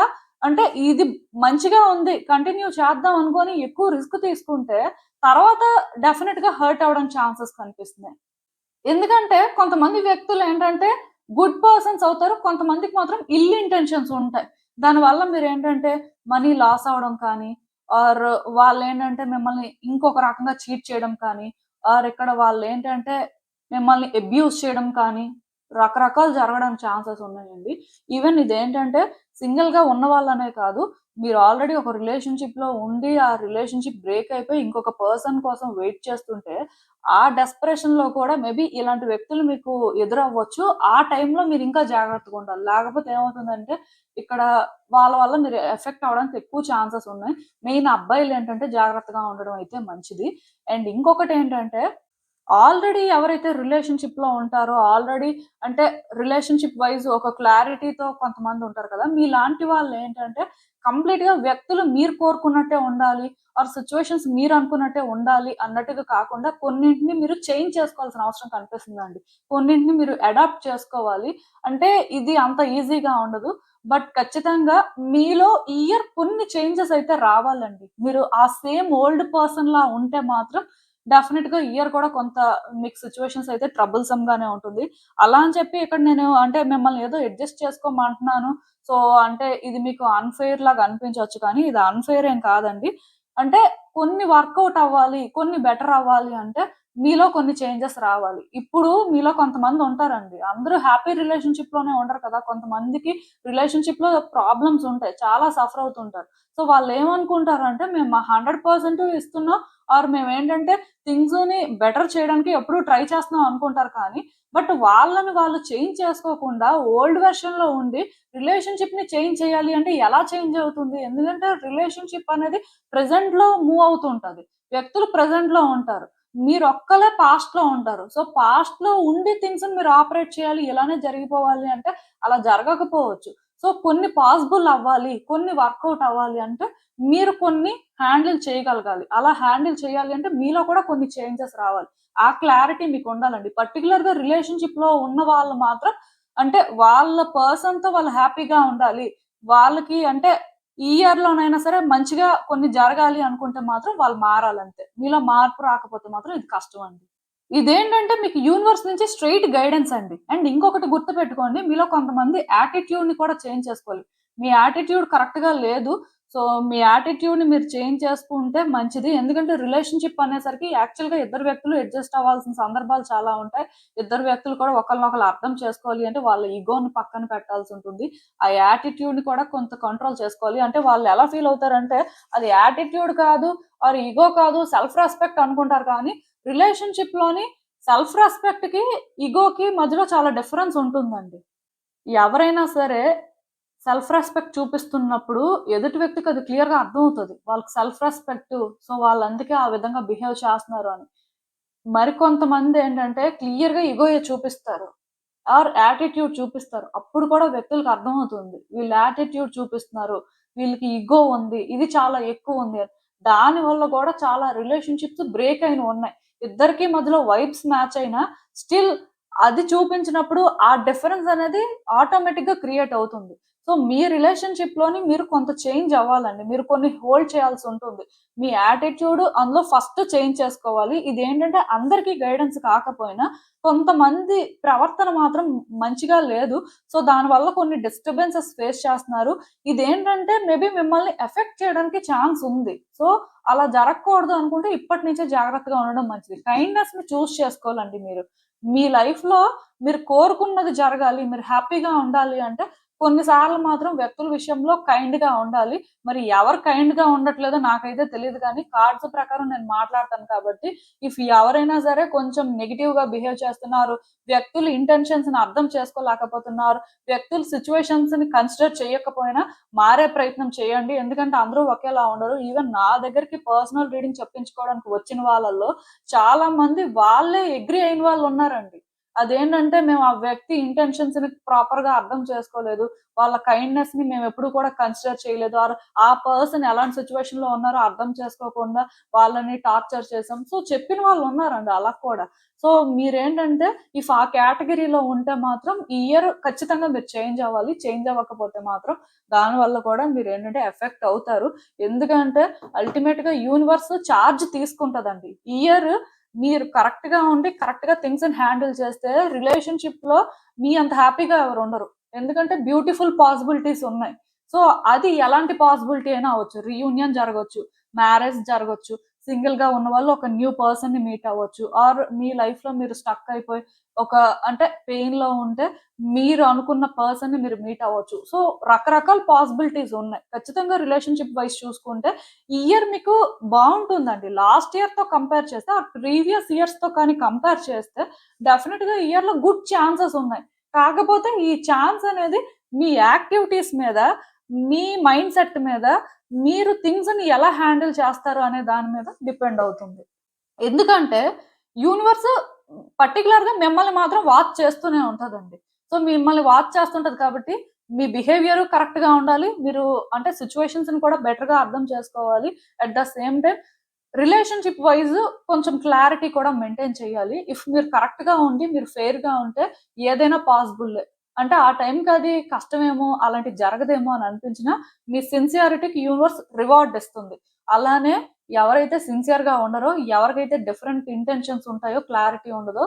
అంటే ఇది మంచిగా ఉంది కంటిన్యూ చేద్దాం అనుకొని ఎక్కువ రిస్క్ తీసుకుంటే తర్వాత డెఫినెట్ గా హర్ట్ అవడం ఛాన్సెస్ కనిపిస్తున్నాయి. ఎందుకంటే కొంతమంది వ్యక్తులు ఏంటంటే గుడ్ పర్సన్స్ అవుతారు, కొంతమందికి మాత్రం ఇల్ ఇంటెన్షన్స్ ఉంటాయి. దానివల్ల మీరు ఏంటంటే మనీ లాస్ అవడం కానీ, ఆర్ వాళ్ళు ఏంటంటే మిమ్మల్ని ఇంకొక రకంగా చీట్ చేయడం కానీ, ఆర్ ఇక్కడ వాళ్ళు ఏంటంటే మిమ్మల్ని అబ్యూస్ చేయడం కానీ, రకరకాలు జరగడానికి ఛాన్సెస్ ఉన్నాయండి. ఈవెన్ ఇదేంటంటే సింగిల్ గా ఉన్న వాళ్ళనే కాదు, మీరు ఆల్రెడీ ఒక రిలేషన్‌షిప్‌లో ఉండి, ఆ రిలేషన్‌షిప్ బ్రేక్ అయిపోయి ఇంకొక పర్సన్ కోసం వెయిట్ చేస్తుంటే, ఆ డెస్పరేషన్‌లో కూడా మేబీ ఇలాంటి వ్యక్తులు మీకు ఎదురవ్వచ్చు. ఆ టైంలో మీరింకా జాగ్రత్తగుండాలి. లేకపోతే ఏమవుతుందంటే, ఇక్కడ వాళ్ళ వల్ల మీరు ఎఫెక్ట్ అవ్వడానికి ఎక్కువ ఛాన్సెస్ ఉన్నాయి. మెయిన్ అబ్బాయిలేంటంటే జాగ్రత్తగా ఉండడం అయితే మంచిది. అండ్ ఇంకొకటేంటంటే ఆల్రెడీ ఎవరైతే రిలేషన్‌షిప్‌లో ఉంటారో, ఆల్రెడీ అంటే రిలేషన్‌షిప్ వైస్ ఒక క్లారిటీతో కొంతమంది ఉంటారు కదా! మీలాంటి వాళ్ళేంటంటే కంప్లీట్‌గా వ్యక్తులు మీరు కోరుకున్నట్టే ఉండాలి, ఆర్ సిట్యుయేషన్స్ మీరు అనుకున్నట్టే ఉండాలి అన్నట్టుగా కాకుండా కొన్నింటిని మీరు చేంజ్ చేసుకోవాల్సిన అవసరం కనిపిస్తుందండి. కొన్నింటిని మీరు అడాప్ట్ చేసుకోవాలి. అంటే ఇది అంత ఈజీగా ఉండదు. బట్ ఖచ్చితంగా మీలో ఈ ఇయర్ కొన్ని చేంజెస్ అయితే రావాలండి. మీరు ఆ సేమ్ ఓల్డ్ పర్సన్‌లా ఉంటే మాత్రం డెఫినిట్‌గా ఇయర్ కూడా కొంత మీకు సిట్యుయేషన్స్ అయితే ట్రబుల్సమ్ గానే ఉంటుంది. అలా అని చెప్పి ఇక్కడ నేను అంటే మిమ్మల్ని ఏదో అడ్జస్ట్ చేసుకోమంటున్నాను. సో, అంటే ఇది మీకు అన్‌ఫెయిర్ లాగా అనిపించొచ్చు కానీ ఇది అన్‌ఫెయిర్ ఏం కాదండి. అంటే కొన్ని వర్కౌట్ అవ్వాలి, కొన్ని బెటర్ అవ్వాలి అంటే మీలో కొన్ని చేంజెస్ రావాలి. ఇప్పుడు మీలో కొంతమంది ఉంటారండి. అందరూ హ్యాపీ రిలేషన్‌షిప్‌లోనే ఉండరు కదా! కొంతమందికి రిలేషన్‌షిప్‌లో ప్రాబ్లమ్స్ ఉంటాయి. చాలా సఫర్ అవుతుంటారు. సో, వాళ్ళేమనుకుంటారంటే మేము మా 100% ఇస్తున్నాం ఆర్ మేమేంటంటే థింగ్స్‌ని బెటర్ చేయడానికి ఎప్పుడూ ట్రై చేస్తున్నాం అనుకుంటారు కానీ, బట్ వాళ్ళని వాళ్ళు చేంజ్ చేసుకోకుండా ఓల్డ్ వెర్షన్‌లో ఉండి రిలేషన్‌షిప్‌ని చేంజ్ చేయాలి అంటే ఎలా చేంజ్ అవుతుంది? ఎందుకంటే రిలేషన్‌షిప్ అనేది ప్రెజెంట్‌లో మూవ్ అవుతూ ఉంటది. వ్యక్తులు ప్రెజెంట్‌లో ఉంటారు. మీరొక్కలే పాస్ట్‌లో ఉంటారు. సో, పాస్ట్‌లో ఉండి థింగ్స్‌ని మీరు ఆపరేట్ చేయాలి, ఇలానే జరిగిపోవాలి అంటే అలా జరగకపోవచ్చు. సో, కొన్ని పాసిబుల్ అవ్వాలి, కొన్ని వర్కౌట్ అవ్వాలి అంటే మీరు కొన్ని హ్యాండిల్ చేయగలగాలి. అలా హ్యాండిల్ చేయాలి అంటే మీలో కూడా కొన్ని చేంజెస్ రావాలి. ఆ క్లారిటీ మీకుండాలండి. పర్టిక్యులర్‌గా రిలేషన్‌షిప్‌లో ఉన్న వాళ్ళు మాత్రం అంటే వాళ్ళ పర్సన్‌తో వాళ్ళు హ్యాపీగా ఉండాలి. వాళ్ళకి అంటే ఈ ఇయర్‌లోనైనా సరే మంచిగా కొన్ని జరగాలి అనుకుంటే మాత్రం వాళ్ళు మారాలంతే. మీలో మార్పు రాకపోతే మాత్రం ఇది కష్టమండి. ఇదేంటంటే మీకు యూనివర్స్ నుంచి స్ట్రెయిట్ గైడెన్స్ అండి. అండ్ ఇంకొకటి గుర్తుపెట్టుకోండి. మీలో కొంతమంది యాటిట్యూడ్‌ని కూడా చేంజ్ చేసుకోవాలి. మీ యాటిట్యూడ్ కరెక్ట్‌గా లేదు. సో, మీ యాటిట్యూడ్‌ని మీరు చేంజ్ చేసుకుంటే మంచిది. ఎందుకంటే రిలేషన్‌షిప్ అనేసరికి యాక్చువల్‌గా ఇద్దరు వ్యక్తులు అడ్జస్ట్ అవ్వాల్సిన సందర్భాలు చాలా ఉంటాయి. ఇద్దరు వ్యక్తులు కూడా ఒకళ్ళనొకళ్ళు అర్థం చేసుకోవాలి అంటే వాళ్ళ ఇగోని పక్కన పెట్టాల్సుంటుంది. ఆ యాటిట్యూడ్‌ని కూడా కొంత కంట్రోల్ చేసుకోవాలి. అంటే వాళ్ళు ఎలా ఫీల్ అవుతారంటే అది యాటిట్యూడ్ కాదు ఆర్ ఇగో కాదు సెల్ఫ్ రెస్పెక్ట్ అనుకుంటారు కానీ రిలేషన్‌షిప్‌లోని సెల్ఫ్ రెస్పెక్ట్‌కి, ఇగోకి మధ్యలో చాలా డిఫరెన్స్ ఉంటుందండి. ఎవరైనా సరే సెల్ఫ్ రెస్పెక్ట్ చూపిస్తున్నప్పుడు ఎదుటి వ్యక్తికి అది క్లియర్‌గా అర్థమవుతది. వాళ్ళకి సెల్ఫ్ రెస్పెక్టు. సో, వాళ్ళందుకే ఆ విధంగా బిహేవ్ చేస్తున్నారు అని. మరికొంతమందేంటంటే క్లియర్‌గా ఇగోయే చూపిస్తారు. ఆర్ యాటిట్యూడ్ చూపిస్తారు. అప్పుడు కూడా వ్యక్తులకు అర్థమవుతుంది. వీళ్ళు యాటిట్యూడ్ చూపిస్తున్నారు. వీళ్ళకి ఇగో ఉంది. ఇది చాలా ఎక్కువుంది అని. దానివల్ల గూడా చాలా రిలేషన్‌షిప్స్ బ్రేక్ అయినవున్నాయి. ఇద్దరికీ మధ్యలో వైబ్స్ మ్యాచ్ అయినా స్టిల్ అది చూపించినప్పుడు ఆ డిఫరెన్స్ అనేది ఆటోమేటిక్‌గా క్రియేట్ అవుతుంది. సో, మీ రిలేషన్‌షిప్‌లోని మీరు కొంత చేంజ్ అవ్వాలండి. మీరు కొన్ని హోల్డ్ చేయాల్సుంటుంది. మీ యాటిట్యూడ్ అందులో ఫస్ట్ చేంజ్ చేసుకోవాలి. ఇదేంటంటే అందరికీ గైడెన్స్ కాకపోయినా కొంతమంది ప్రవర్తన మాత్రం మంచిగా లేదు. సో, దానివల్ల కొన్ని డిస్టర్బెన్సెస్ ఫేస్ చేస్తున్నారు. ఇదేంటంటే మేబీ మిమ్మల్ని ఎఫెక్ట్ చేయడానికి ఛాన్స్ ఉంది. సో, అలా జరగకూడదు అనుకుంటే ఇప్పటి నుంచే జాగ్రత్తగా ఉండడం మంచిది. కైండ్‌నెస్‌ని చూజ్ చేసుకోవాలండి మీరు. మీ లైఫ్‌లో మీరు కోరుకున్నది జరగాలి, మీరు హ్యాపీగా ఉండాలి అంటే కొన్ని సార్లు మాత్రం వ్యక్తుల విషయంలో కైండ్‌గా ఉండాలి. మరి ఎవరు కైండ్‌గా ఉండట్లేదో నాకైతే తెలీదు గానీ కార్డ్స్ ప్రకారం నేను మాట్లాడతాను కాబట్టి ఇఫ్ ఎవరైనా సరే కొంచెం నెగెటివ్‌గా బిహేవ్ చేస్తున్నారు, వ్యక్తుల ఇంటెన్షన్స్‌ని అర్థం చేసుకోలేకపోతున్నారు, వ్యక్తుల సిట్యుయేషన్స్‌ని కన్సిడర్ చేయకపోయినా మారే ప్రయత్నం చేయండి. ఎందుకంటే అందరూ ఒకేలా ఉండరు. ఈవెన్ నా దగ్గరికి పర్సనల్ రీడింగ్ చెప్పించుకోవడానికి వచ్చిన వాళ్ళలో చాలా మంది వాళ్ళే అగ్రీ అయిన వాళ్ళున్నారండి. అదేంటంటే మేము ఆ వ్యక్తి ఇంటెన్షన్స్ ని ప్రాపర్ గా అర్థం చేసుకోలేదు, వాళ్ళ కైండ్నెస్ ని మేము ఎప్పుడు కూడా కన్సిడర్ చేయలేదు, ఆర్ ఆ పర్సన్ ఎలాంటి సిచ్యువేషన్ లో ఉన్నారో అర్థం చేసుకోకుండా వాళ్ళని టార్చర్ చేసాం. సో చెప్పిన వాళ్ళు ఉన్నారండి అలా కూడా. సో మీరేంటంటే ఇఫ్ ఆ కేటగిరీలో ఉంటే మాత్రం ఈ ఇయర్ ఖచ్చితంగా మీరు చేంజ్ అవ్వాలి. చేంజ్ అవ్వకపోతే మాత్రం దాని వల్ల కూడా మీరేంటంటే ఎఫెక్ట్ అవుతారు. ఎందుకంటే అల్టిమేట్ గా యూనివర్స్ చార్జ్ తీసుకుంటదండి. ఈ ఇయర్ మీరు కరెక్ట్ గా ఉండి కరెక్ట్ గా థింగ్స్ ని హ్యాండిల్ చేస్తే రిలేషన్షిప్ లో మీ అంత హ్యాపీగా ఎవరు ఉండరు. ఎందుకంటే బ్యూటిఫుల్ పాసిబిలిటీస్ ఉన్నాయి. సో అది ఎలాంటి పాసిబిలిటీ అయినా అవ్వచ్చు. రీయూనియన్ జరగవచ్చు, మ్యారేజ్ జరగవచ్చు, సింగిల్ గా ఉన్న వాళ్ళు ఒక న్యూ పర్సన్ ని మీట్ అవ్వచ్చు, ఆర్ మీ లైఫ్ లో మీరు స్టక్ అయిపోయి ఒక అంటే పెయిన్ లో ఉంటే మీరు అనుకున్న పర్సన్ ని మీరు మీట్ అవ్వచ్చు. సో రకరకాల పాసిబిలిటీస్ ఉన్నాయి. ఖచ్చితంగా రిలేషన్షిప్ వైస్ చూసుకుంటే ఈ ఇయర్ మీకు బాగుంటుందండి. లాస్ట్ ఇయర్ తో కంపేర్ చేస్తే ఆ ప్రీవియస్ ఇయర్స్ తో కానీ కంపేర్ చేస్తే డెఫినెట్ గా ఈ ఇయర్ లో గుడ్ ఛాన్సెస్ ఉన్నాయి. కాకపోతే ఈ ఛాన్స్ అనేది మీ యాక్టివిటీస్ మీద, మీ మైండ్ సెట్ మీద, మీరు థింగ్స్ ని ఎలా హ్యాండిల్ చేస్తారు అనే దాని మీద డిపెండ్ అవుతుంది. ఎందుకంటే యూనివర్స్ పర్టికులర్ గా మిమ్మల్ని మాత్రం వాచ్ చేస్తూనే ఉంటదండి. సో మిమ్మల్ని వాచ్ చేస్తుంటది కాబట్టి మీ బిహేవియర్ కరెక్ట్ గా ఉండాలి. మీరు అంటే సిచ్యువేషన్స్ ని కూడా బెటర్ గా అర్థం చేసుకోవాలి. At the same time relationship wise కొంచెం క్లారిటీ కూడా మెయింటైన్ చేయాలి. ఇఫ్ మీరు కరెక్ట్ గా ఉండి మీరు ఫెయిర్ గా ఉంటే ఏదైనా పాసిబుల్. అంటే ఆ టైంకి అది కష్టమేమో, అలాంటివి జరగదేమో అని అనిపించినా మీ సిన్సియారిటీకి యూనివర్స్ రివార్డ్ ఇస్తుంది. అలానే ఎవరైతే సిన్సియర్ గా ఉండరో, ఎవరికైతే డిఫరెంట్ ఇంటెన్షన్స్ ఉంటాయో, క్లారిటీ ఉండదో,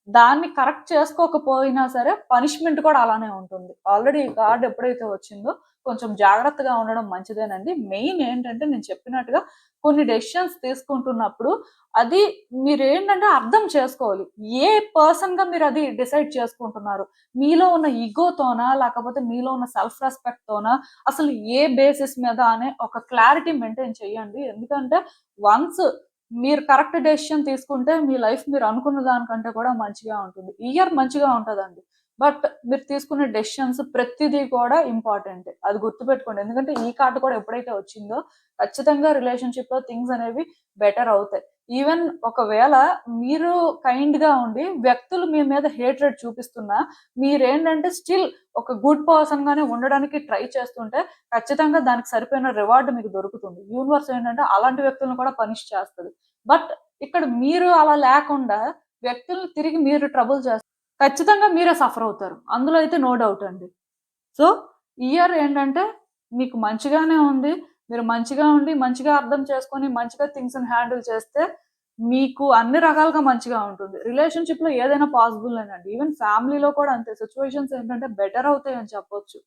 దాన్ని కరెక్ట్ చేసుకోకపోయినా సరే పనిష్మెంట్ కూడా అలానే ఉంటుంది. ఆల్రెడీ ఈ కార్డ్ ఎప్పుడైతే వచ్చిందో కొంచెం జాగ్రత్తగా ఉండడం మంచిదేనండి. మెయిన్ ఏంటంటే నేను చెప్పినట్టుగా కొన్ని డెసిషన్స్ తీసుకుంటున్నప్పుడు అది మీరేంటంటే అర్థం చేసుకోవాలి. ఏ పర్సన్ గా మీరు అది డిసైడ్ చేసుకుంటున్నారు. మీలో ఉన్న ఈగోతోనా, లేకపోతే మీలో ఉన్న సెల్ఫ్ రెస్పెక్ట్ తోనా, అసలు ఏ బేసిస్ మీద అనే ఒక క్లారిటీ మెయింటైన్ చేయండి. ఎందుకంటే వన్స్ మీరు కరెక్ట్ డెసిషన్ తీసుకుంటే మీ లైఫ్ మీరు అనుకున్న దానికంటే కూడా మంచిగా ఉంటుంది. ఈ ఇయర్ మంచిగా ఉంటదండి. బట్ మీరు తీసుకునే డెసిషన్స్ ప్రతిదీ కూడా ఇంపార్టెంట్. అది గుర్తుపెట్టుకోండి. ఎందుకంటే ఈ కార్డ్ కూడా ఎప్పుడైతే వచ్చిందో ఖచ్చితంగా రిలేషన్‌షిప్‌లో థింగ్స్ అనేవి బెటర్ అవుతాయి. ఈవెన్ ఒకవేళ మీరు కైండ్‌గా ఉండి వ్యక్తులు మీ మీద హేట్రెడ్ చూపిస్తున్నా మీరేంటంటే స్టిల్ ఒక గుడ్ పర్సన్ గానే ఉండడానికి ట్రై చేస్తుంటే ఖచ్చితంగా దానికి సరిపోయిన రివార్డ్ మీకు దొరుకుతుంది. యూనివర్స్ ఏంటంటే అలాంటి వ్యక్తులను కూడా పనిష్ చేస్తది. బట్ ఇక్కడ మీరు అలా లేకుండా వ్యక్తులను తిరిగి మీరు ట్రబుల్ చేస్తే ఖచ్చితంగా మీరే సఫర్ అవుతారు. అందులో అయితే నో డౌట్ అండి. సో, ఇయర్ ఏంటంటే మీకు మంచిగానే ఉంది. మీరు మంచిగా ఉండి, మంచిగా అర్థం చేసుకొని, మంచిగా థింగ్స్‌ని హ్యాండిల్ చేస్తే మీకు అన్ని రకాలుగా మంచిగా ఉంటుంది. రిలేషన్‌షిప్‌లో ఏదైనా పాసిబులేనండి. ఈవెన్ ఫ్యామిలీలో కూడా అంతే. సిట్యుయేషన్స్ ఏంటంటే బెటర్ అవుతాయని చెప్పొచ్చు.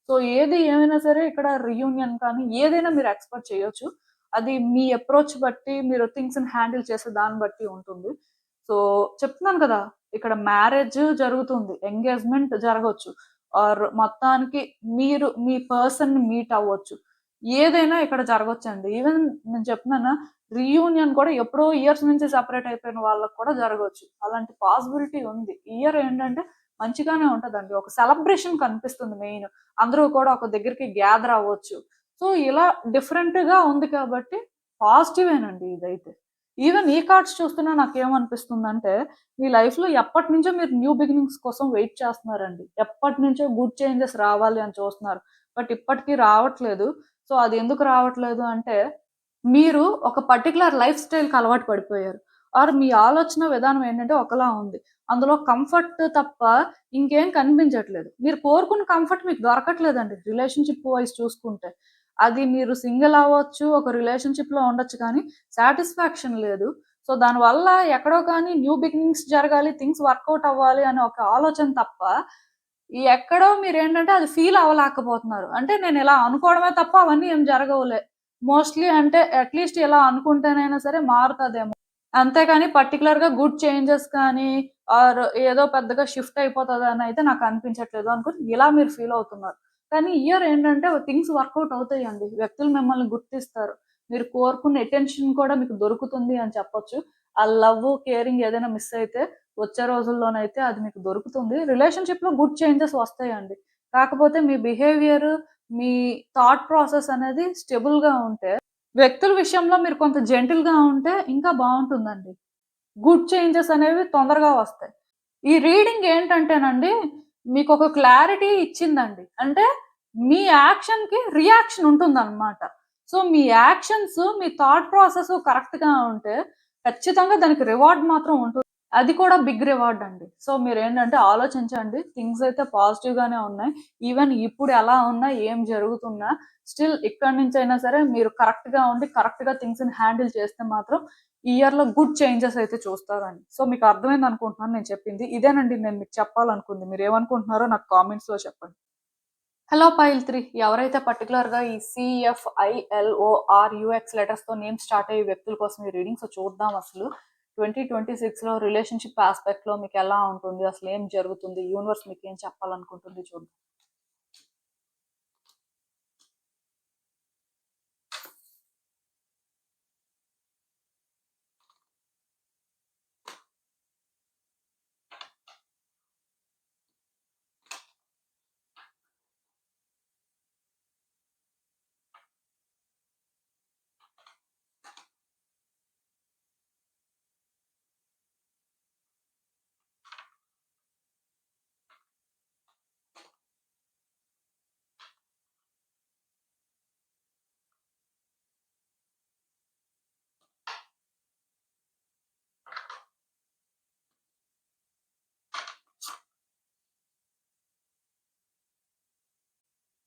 సో, ఏది ఏమైనా సరే ఇక్కడ రీయూనియన్ కానీ ఏదైనా మీరు ఎక్స్‌పెక్ట్ చేయొచ్చు. అది మీ అప్రోచ్ బట్టి, మీరు థింగ్స్‌ని హ్యాండిల్ చేసే దాన్ని బట్టి ఉంటుంది. సో, చెప్తున్నాను కదా! ఇక్కడ మ్యారేజ్ జరుగుతుంది. ఎంగేజ్‌మెంట్ జరగొచ్చు. ఆర్ మొత్తానికి మీరు మీ పర్సన్‌ని మీట్ అవ్వచ్చు. ఏదైనా ఇక్కడ జరగొచ్చండి. ఈవెన్ నేను చెప్తున్నానా రీయూనియన్ కూడా ఎప్పుడో ఇయర్స్ నుంచి సెపరేట్ అయిపోయిన వాళ్ళకి కూడా జరగొచ్చు. అలాంటి పాసిబిలిటీ ఉంది. ఇయర్ ఏంటంటే మంచిగానే ఉంటదండి. ఒక సెలబ్రేషన్ కనిపిస్తుంది మెయిన్. అందరూ కూడా ఒక దగ్గరికి గ్యాదర్ అవ్వచ్చు. సో, ఇలా డిఫరెంట్‌గా ఉంది కాబట్టి పాజిటివేనండి ఇదైతే. ఈవెన్ ఈ కార్డ్స్ చూస్తున్నా నాకేమనిపిస్తుందంటే, మీ లైఫ్‌లో ఎప్పటినుంచో మీరు న్యూ బిగినింగ్స్ కోసం వెయిట్ చేస్తున్నారండి. ఎప్పటినుంచో గుడ్ చేంజెస్ రావాలి అని చూస్తున్నారు. బట్ ఇప్పటికి రావట్లేదు. సో, అది ఎందుకు రావట్లేదు అంటే, మీరు ఒక పర్టిక్యులర్ లైఫ్ స్టైల్‌కి అలవాటు పడిపోయారు. ఆర్ మీ ఆలోచన విధానం ఏంటంటే ఒకలా ఉంది. అందులో కంఫర్ట్ తప్ప ఇంకేం కనిపించట్లేదు. మీరు కోరుకున్న కంఫర్ట్ మీకు దొరకట్లేదండి రిలేషన్‌షిప్ వైస్ చూసుకుంటే. అది మీరు సింగిల్ అవ్వచ్చు, ఒక రిలేషన్‌షిప్‌లో ఉండొచ్చు కానీ సాటిస్ఫాక్షన్ లేదు. సో, దానివల్ల ఎక్కడో కానీ న్యూ బిగినింగ్స్ జరగాలి, థింగ్స్ వర్కౌట్ అవ్వాలి అనే ఒక ఆలోచన తప్ప, ఈ ఎక్కడో మీరేంటంటే అది ఫీల్ అవ్వలేకపోతున్నారు. అంటే నేనిలా అనుకోవడమే తప్ప అవన్నీ ఏం జరగవులే. మోస్ట్‌లీ అంటే అట్‌లీస్ట్ ఇలా అనుకుంటేనైనా సరే మారుతదేమో. అంతేగాని పర్టిక్యులర్‌గా గుడ్ చేంజెస్ కానీ, ఆర్ ఏదో పెద్దగా షిఫ్ట్ అయిపోతదనయితే నాకనిపించట్లేదు అనుకుని ఇలా మీరు ఫీల్ అవుతున్నారు. కానీ ఇయర్ ఏంటంటే థింగ్స్ వర్కౌట్ అవుతాయండి. వ్యక్తులు మిమ్మల్ని గుర్తిస్తారు. మీరు కోరుకున్న అటెన్షన్ కూడా మీకు దొరుకుతుంది అని చెప్పొచ్చు. ఆ లవ్, కేరింగ్ ఏదైనా మిస్ అయితే వచ్చే రోజుల్లోనైతే అది మీకు దొరుకుతుంది. రిలేషన్‌షిప్‌లో గుడ్ చేంజెస్ వస్తాయండి. కాకపోతే మీ బిహేవియర్, మీ థాట్ ప్రాసెస్ అనేది స్టేబుల్‌గా ఉంటే వ్యక్తుల విషయంలో మీరు కొంత జెంటిల్‌గా ఉంటే ఇంకా బావుంటుందండి. గుడ్ చేంజెస్ అనేవి తొందరగా వస్తాయి. ఈ రీడింగ్ ఏంటంటేనండి, మీకొక క్లారిటీ ఇచ్చిందండి. అంటే మీ యాక్షన్‌కి రియాక్షన్ ఉంటుందనమాట. సో, మీ యాక్షన్స్, మీ థాట్ ప్రాసెస్ కరెక్ట్‌గా ఉంటే ఖచ్చితంగా దానికి రివార్డ్ మాత్రం ఉంటుంది. అది కూడా బిగ్ రివార్డ్ అండి. సో, మీరేంటంటే ఆలోచించండి. థింగ్స్ అయితే పాజిటివ్‌గానే ఉన్నాయి. ఈవెన్ ఇప్పుడు ఎలా ఉన్నా, ఏం జరుగుతున్నా స్టిల్ ఇక్కడి నుంచైనా సరే మీరు కరెక్ట్‌గా ఉండి, కరెక్ట్‌గా థింగ్స్‌ని హ్యాండిల్ చేస్తే మాత్రం ఈ ఇయర్‌లో గుడ్ చేంజెస్ అయితే చూస్తారండి. సో, మీకు అర్థమైంది అనుకుంటున్నాను నేను చెప్పింది. ఇదేనండి నేను మీకు చెప్పాలనుకుంది. మీరేమనుకుంటున్నారో నాకు కామెంట్స్‌లో చెప్పండి. హలో పైల్ 3 ఎవరైతే పర్టిక్యులర్‌గా ఈ CFILORUX లెటర్స్‌తో నేమ్ స్టార్ట్ అయ్యే వ్యక్తుల కోసం ఈ రీడింగ్. సో, చూద్దాం అసలు 2026లో రిలేషన్‌షిప్ యాస్పెక్ట్‌లో మీకెలా ఉంటుంది? అసలు ఏం జరుగుతుంది? యూనివర్స్ మీకేం చెప్పాలనుకుంటుంది చూద్దాం.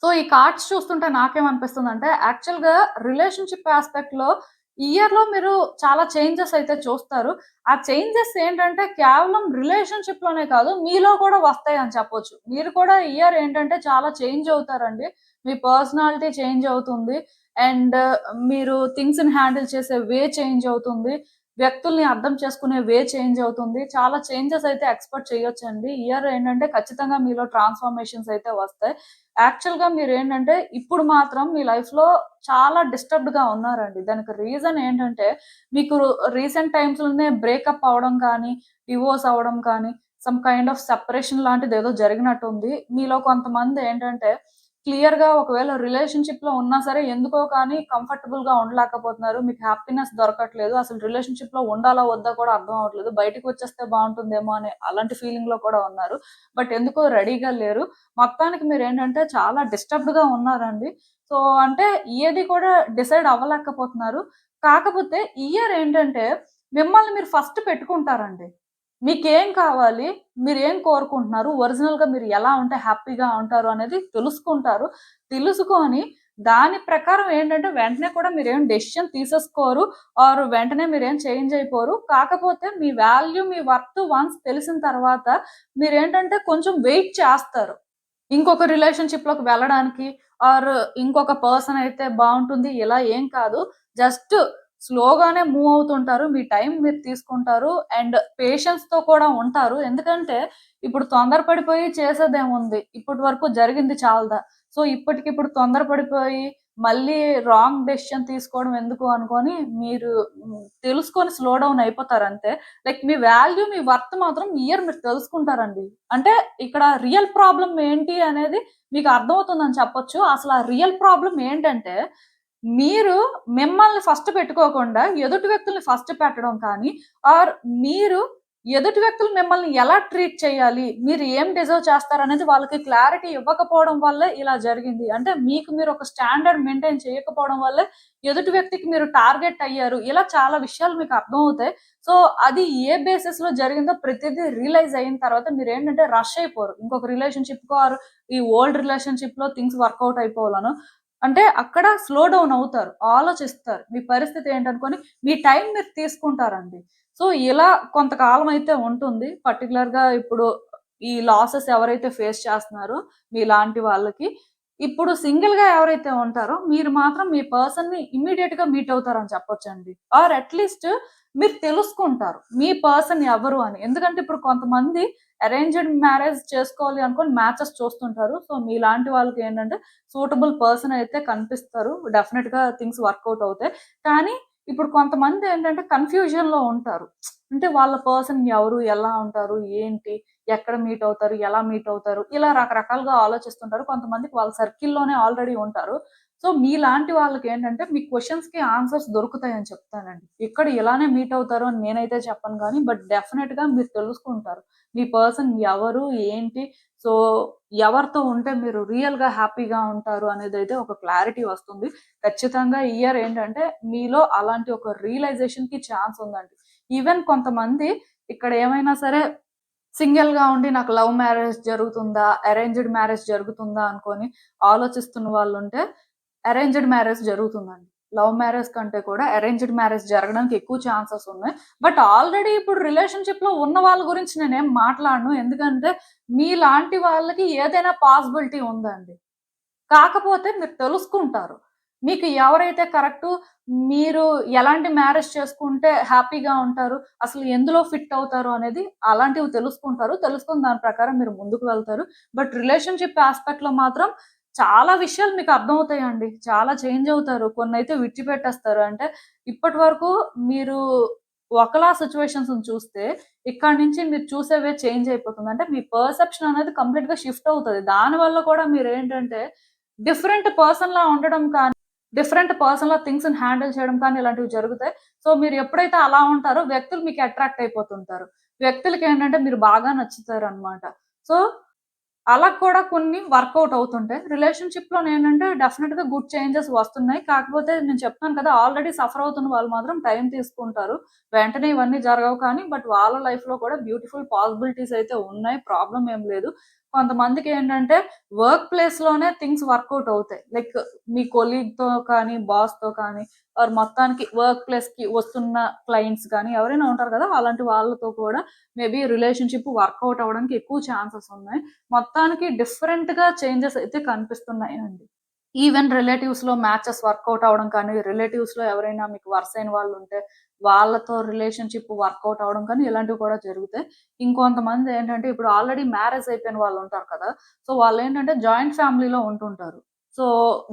సో, ఈ కార్డ్స్ చూస్తుంటే నాకేమనిపిస్తుందంటే, యాక్చువల్‌గా రిలేషన్‌షిప్ యాస్పెక్ట్‌లో ఈ ఇయర్‌లో మీరు చాలా చేంజెస్ అయితే చూస్తారు. ఆ చేంజెస్ ఏంటంటే, కేవలం రిలేషన్‌షిప్‌లోనే కాదు, మీలో కూడా వస్తాయని చెప్పొచ్చు. మీరు కూడా ఈ ఇయర్ ఏంటంటే, చాలా చేంజ్ అవుతారండి. మీ పర్సనాలిటీ చేంజ్ అవుతుంది. అండ్ మీరు థింగ్స్‌ని హ్యాండిల్ చేసే వే చేంజ్ అవుతుంది. వ్యక్తుల్ని అర్థం చేసుకునే వే చేంజ్ అవుతుంది. చాలా చేంజెస్ అయితే ఎక్స్‌పెక్ట్ చేయొచ్చండి. ఈ ఇయర్ ఏంటంటే, ఖచ్చితంగా మీలో ట్రాన్స్‌ఫర్మేషన్స్ అయితే వస్తాయి. యాక్చువల్‌గా మీరేంటంటే, ఇప్పుడు మాత్రం మీ లైఫ్‌లో చాలా డిస్టర్బ్డ్‌గా ఉన్నారండి. దానికి రీజన్ ఏంటంటే, మీకు రీసెంట్ టైమ్స్‌లోనే బ్రేకప్ అవ్వడం కానీ, డివోర్స్ అవ్వడం కానీ, సమ్ కైండ్ ఆఫ్ సెపరేషన్ లాంటిదేదో జరిగినట్టుంది. మీలో కొంతమందేంటంటే, క్లియర్‌గా ఒకవేళ రిలేషన్‌షిప్‌లో ఉన్నా సరే, ఎందుకో కానీ కంఫర్టబుల్‌గా ఉండలేకపోతున్నారు. మీకు హ్యాపీనెస్ దొరకట్లేదు. అసలు రిలేషన్‌షిప్‌లో ఉండాలా? వద్దా? కూడా అర్థం అవ్వట్లేదు. బయటికొచ్చేస్తే బావుంటుందేమో అనే అలాంటి ఫీలింగ్‌లో కూడా ఉన్నారు. బట్ ఎందుకో రెడీగా లేరు. మొత్తానికి మీరేంటంటే చాలా డిస్టర్బ్డ్‌గా ఉన్నారండి. సో, అంటే ఏది కూడా డిసైడ్ అవ్వలేకపోతున్నారు. కాకపోతే ఈ ఇయర్ ఏంటంటే మిమ్మల్ని మీరు ఫస్ట్ పెట్టుకుంటారండి. మీకేం కావాలి? మీరేం కోరుకుంటున్నారు? ఒరిజినల్‌గా మీరు ఎలా ఉంటే హ్యాపీగా ఉంటారు అనేది తెలుసుకుంటారు. తెలుసుకొని దాని ప్రకారం ఏంటంటే వెంటనే కూడా మీరేం డెసిషన్ తీసేసుకోరు. ఆర్ వెంటనే మీరేం చేంజ్ అయిపోరు. కాకపోతే మీ వాల్యూ, మీ వర్త్ వన్స్ తెలిసిన తర్వాత మీరేంటంటే కొంచెం వెయిట్ చేస్తారు. ఇంకొక రిలేషన్‌షిప్‌లోకి వెళ్ళడానికి ఆర్ ఇంకొక పర్సన్ అయితే బావుంటుంది. ఇలా ఏం కాదు. జస్ట్ స్లోగానే మూవ్ అవుతుంటారు. మీ టైం మీరు తీసుకుంటారు. అండ్ పేషెన్స్‌తో కూడా ఉంటారు. ఎందుకంటే ఇప్పుడు తొందరపడిపోయి చేసేదేముంది? ఇప్పటి వరకు జరిగింది చాలదా? సో, ఇప్పటికిప్పుడు తొందరపడిపోయి మళ్ళీ రాంగ్ డెసిషన్ తీసుకోవడం ఎందుకు అనుకోని మీరు తెలుసుకొని స్లో డౌన్ అయిపోతారంతే. లైక్ మీ వాల్యూ, మీ వర్త్ మాత్రం ఈ ఇయర్ మీరు తెలుసుకుంటారండి. అంటే ఇక్కడ రియల్ ప్రాబ్లమ్ ఏంటి అనేది మీకు అర్థమవుతుందని చెప్పొచ్చు. అసల ఆ రియల్ ప్రాబ్లమ్ ఏంటంటే, మీరు మిమ్మల్ని ఫస్ట్ పెట్టుకోకుండా ఎదుటి వ్యక్తుల్ని ఫస్ట్ పెట్టడం కానీ, ఆర్ మీరు ఎదుటి వ్యక్తులు మిమ్మల్ని ఎలా ట్రీట్ చేయాలి? మీరు ఏం డిజర్వ్ చేస్తారనేది వాళ్ళకి క్లారిటీ ఇవ్వకపోవడం వల్లే ఇలా జరిగింది. అంటే మీకు మీరు ఒక స్టాండర్డ్ మెయింటైన్ చేయకపోవడం వల్లే ఎదుటి వ్యక్తికి మీరు టార్గెట్ అయ్యారు. ఇలా చాలా విషయాలు మీకు అర్థమవుతాయి. సో, అది ఏ బేసిస్‌లో జరిగిందో ప్రతిదీ రియలైజ్ అయిన తర్వాత మీరేంటంటే రష్ అయిపోరు. ఇంకొక రిలేషన్‌షిప్‌కో ఆర్ ఈ ఓల్డ్ రిలేషన్‌షిప్‌లో థింగ్స్ వర్కౌట్ అయిపోవాలనో అంటే అక్కడ స్లో డౌన్ అవుతారు. ఆలోచిస్తారు. మీ పరిస్థితి ఏంటనుకోని మీ టైం మీరు తీసుకుంటారండి. సో, ఇలా కొంతకాలం అయితే ఉంటుంది. పర్టిక్యులర్‌గా ఇప్పుడు ఈ లాసెస్ ఎవరైతే ఫేస్ చేస్తున్నారో మీలాంటి వాళ్ళకి, ఇప్పుడు సింగిల్‌గా ఎవరైతే ఉంటారో మీరు మాత్రం మీ పర్సన్‌ని ఇమ్మీడియేట్‌గా మీట్ అవుతారని చెప్పొచ్చండి. ఆర్ అట్‌లీస్ట్ మీరు తెలుసుకుంటారు. మీ పర్సన్ ఎవరు అని. ఎందుకంటే ఇప్పుడు కొంతమంది అరేంజ్డ్ మ్యారేజ్ చేసుకోవాలి అనుకోని మ్యాచెస్ చూస్తుంటారు. సో, మీలాంటి వాళ్ళకేంటంటే సూటబుల్ పర్సన్ అయితే కనిపిస్తారు. డెఫినిట్‌గా థింగ్స్ వర్కౌట్ అవుతాయి. కానీ ఇప్పుడు కొంతమందేంటంటే కన్‌ఫ్యూజన్‌లో ఉంటారు. అంటే వాళ్ళ పర్సన్ ఎవరు? ఎలా ఉంటారు? ఏంటి? ఎక్కడ మీట్ అవుతారు? ఎలా మీట్ అవుతారు? ఇలా రకరకాలుగా ఆలోచిస్తుంటారు. కొంతమందికి వాళ్ళ సర్కిల్‌లోనే ఆల్రెడీ ఉంటారు. సో మీలాంటి వాళ్ళకేంటంటే మీ క్వెషన్స్‌కి ఆన్సర్స్ దొరుకుతాయని చెప్తానండి. ఇక్కడ ఇలానే మీట్ అవుతారు అని నేనైతే చెప్పను గానీ, బట్ డెఫినెట్‌గా మీరు తెలుసుకుంటారు. మీ పర్సన్ ఎవరు? ఏంటి? సో ఎవరితో ఉంటే మీరు రియల్‌గా హ్యాపీగా ఉంటారు అనేదైతే ఒక క్లారిటీ వస్తుంది. ఖచ్చితంగా ఈ ఇయర్ ఏంటంటే మీలో అలాంటి ఒక రియలైజేషన్‌కి ఛాన్స్ ఉందండి. ఈవెన్ కొంతమంది ఇక్కడ ఏమైనా సరే సింగిల్‌గా ఉండి నాకు లవ్ మ్యారేజ్ జరుగుతుందా? అరేంజ్డ్ మ్యారేజ్ జరుగుతుందా? అనుకోని ఆలోచిస్తున్న వాళ్ళుంటే అరేంజ్డ్ మ్యారేజ్ జరుగుతుందండి. లవ్ మ్యారేజ్ కంటే కూడా అరేంజ్డ్ మ్యారేజ్ జరగడానికి ఎక్కువ ఛాన్సెస్ ఉన్నాయి. బట్ ఆల్రెడీ ఇప్పుడు రిలేషన్‌షిప్‌లో ఉన్న వాళ్ళ గురించి నేనేం మాట్లాడను. ఎందుకంటే మీలాంటి వాళ్ళకి ఏదైనా పాసిబిలిటీ ఉందండి. కాకపోతే మీరు తెలుసుకుంటారు. మీకు ఎవరైతే కరెక్టు, మీరు ఎలాంటి మ్యారేజ్ చేసుకుంటే హ్యాపీగా ఉంటారు, అసలు ఎందులో ఫిట్ అవుతారు అనేది అలాంటివి తెలుసుకుంటారు. తెలుసుకొని దాని ప్రకారం మీరు ముందుకు వెళ్తారు. బట్ రిలేషన్‌షిప్ యాస్పెక్ట్‌లో మాత్రం చాలా విషయాలు మీకు అర్థమవుతాయండి. చాలా చేంజ్ అవుతారు. కొన్నైతే విడిచిపెట్టేస్తారు. అంటే ఇప్పటి వరకు మీరు ఒకలా సిట్యుయేషన్స్‌ని చూస్తే, ఇక్కడి నుంచి మీరు చూసే వే చేంజ్ అయిపోతుంది. అంటే మీ పర్సెప్షన్ అనేది కంప్లీట్‌గా షిఫ్ట్ అవుతది. దానివల్ల కూడా మీరేంటంటే డిఫరెంట్ పర్సన్‌లా ఉండడం కానీ, డిఫరెంట్ పర్సన్‌లా థింగ్స్‌ని హ్యాండిల్ చేయడం కానీ ఇలాంటివి జరుగుతాయి. సో, మీరు ఎప్పుడైతే అలా ఉంటారో వ్యక్తులు మీకు అట్రాక్ట్ అయిపోతుంటారు. వ్యక్తులకేంటంటే మీరు బాగా నచ్చుతారనమాట. సో, అలా కూడా కొన్ని వర్కౌట్ అవుతుంటాయి. రిలేషన్‌షిప్‌లోనేంటంటే డెఫినిట్‌గా గుడ్ చేంజెస్ వస్తున్నాయి. కాకపోతే నేను చెప్తున్నాను కదా! ఆల్రెడీ సఫర్ అవుతున్న వాళ్ళు మాత్రం టైం తీసుకుంటారు. వెంటనే ఇవన్నీ జరగవు కానీ, బట్ వాళ్ళ లైఫ్‌లో కూడా బ్యూటిఫుల్ పాసిబిలిటీస్ అయితే ఉన్నాయి. ప్రాబ్లమ్ ఏం లేదు. కొంతమందికేంటంటే వర్క్ ప్లేస్‌లోనే థింగ్స్ వర్కౌట్ అవుతాయి. లైక్ మీ కొలీగ్‌తో కానీ, బాస్‌తో కానీ ఆర్ మొత్తానికి వర్క్ ప్లేస్‌కి వస్తున్న క్లయింట్స్ కానీ ఎవరైనా ఉంటారు కదా! అలాంటి వాళ్ళతో కూడా మేబీ రిలేషన్‌షిప్ వర్కౌట్ అవ్వడానికి ఎక్కువ ఛాన్సెస్ ఉన్నాయి. మొత్తానికి డిఫరెంట్‌గా చేంజెస్ అయితే కనిపిస్తున్నాయండి. ఈవెన్ రిలేటివ్స్‌లో మ్యాచెస్ వర్కౌట్ అవ్వడం కానీ, రిలేటివ్స్‌లో ఎవరైనా మీకు వరుసైన వాళ్ళుంటే, వాళ్ళతో రిలేషన్‌షిప్ వర్కౌట్ అవ్వడం కానీ, ఇలాంటివి కూడా జరుగుతాయి. ఇంకొంతమందేంటంటే, ఇప్పుడు ఆల్రెడీ మ్యారేజ్ అయిపోయిన వాళ్ళుంటారు కదా! సో, వాళ్ళేంటంటే జాయింట్ ఫ్యామిలీలో ఉంటుంటారు. సో,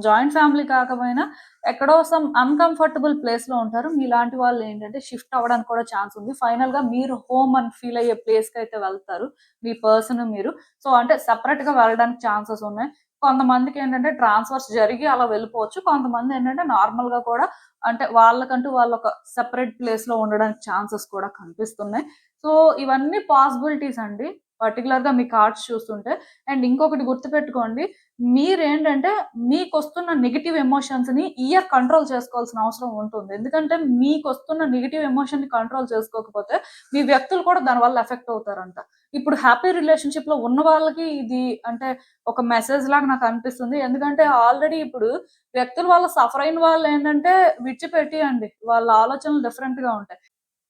జాయింట్ ఫ్యామిలీ కాకపోయినా ఎక్కడో సమ్ అన్‌కంఫర్టబుల్ ప్లేస్‌లో ఉంటారు. మీలాంటి వాళ్ళేంటంటే, షిఫ్ట్ అవ్వడానికి కూడా ఛాన్స్ ఉంది. ఫైనల్‌గా మీరు హోమ్ అని ఫీల్ అయ్యే ప్లేస్‌కైతే వెళ్తారు. మీ పర్సన్ మీరు. సో, అంటే సెపరేట్‌గా వెళ్ళడానికి ఛాన్సెస్ ఉన్నాయి. కొంతమందికేంటంటే ట్రాన్స్‌ఫర్స్ జరిగి అలా వెళ్ళిపోవచ్చు. కొంతమందేంటంటే నార్మల్‌గా కూడా అంటే వాళ్ళకంటూ వాళ్ళొక సెపరేట్ ప్లేస్‌లో ఉండడానికి ఛాన్సెస్ కూడా కనిపిస్తున్నాయి. సో, ఇవన్నీ పాసిబిలిటీస్ అండి. పర్టిక్యులర్‌గా మీ కార్డ్స్ చూస్తుంటే. అండ్ ఇంకొకటి గుర్తుపెట్టుకోండి. మీరేంటంటే మీకొస్తున్న నెగెటివ్ ఎమోషన్స్‌ని ఈ ఇయర్ కంట్రోల్ చేసుకోవాల్సిన అవసరం ఉంటుంది. ఎందుకంటే మీకొస్తున్న నెగెటివ్ ఎమోషన్‌ని కంట్రోల్ చేసుకోకపోతే మీ వ్యక్తులు కూడా దానివల్ల ఎఫెక్ట్ అవుతారంట. ఇప్పుడు హ్యాపీ రిలేషన్‌షిప్‌లో ఉన్న వాళ్ళకి ఇది అంటే ఒక మెసేజ్ లాగా నాకనిపిస్తుంది. ఎందుకంటే ఆల్రెడీ ఇప్పుడు వ్యక్తుల వల్ల సఫర్ అయిన వాళ్ళేంటంటే విడిచిపెట్టియండి. వాళ్ళ ఆలోచనలు డిఫరెంట్‌గా ఉంటాయి.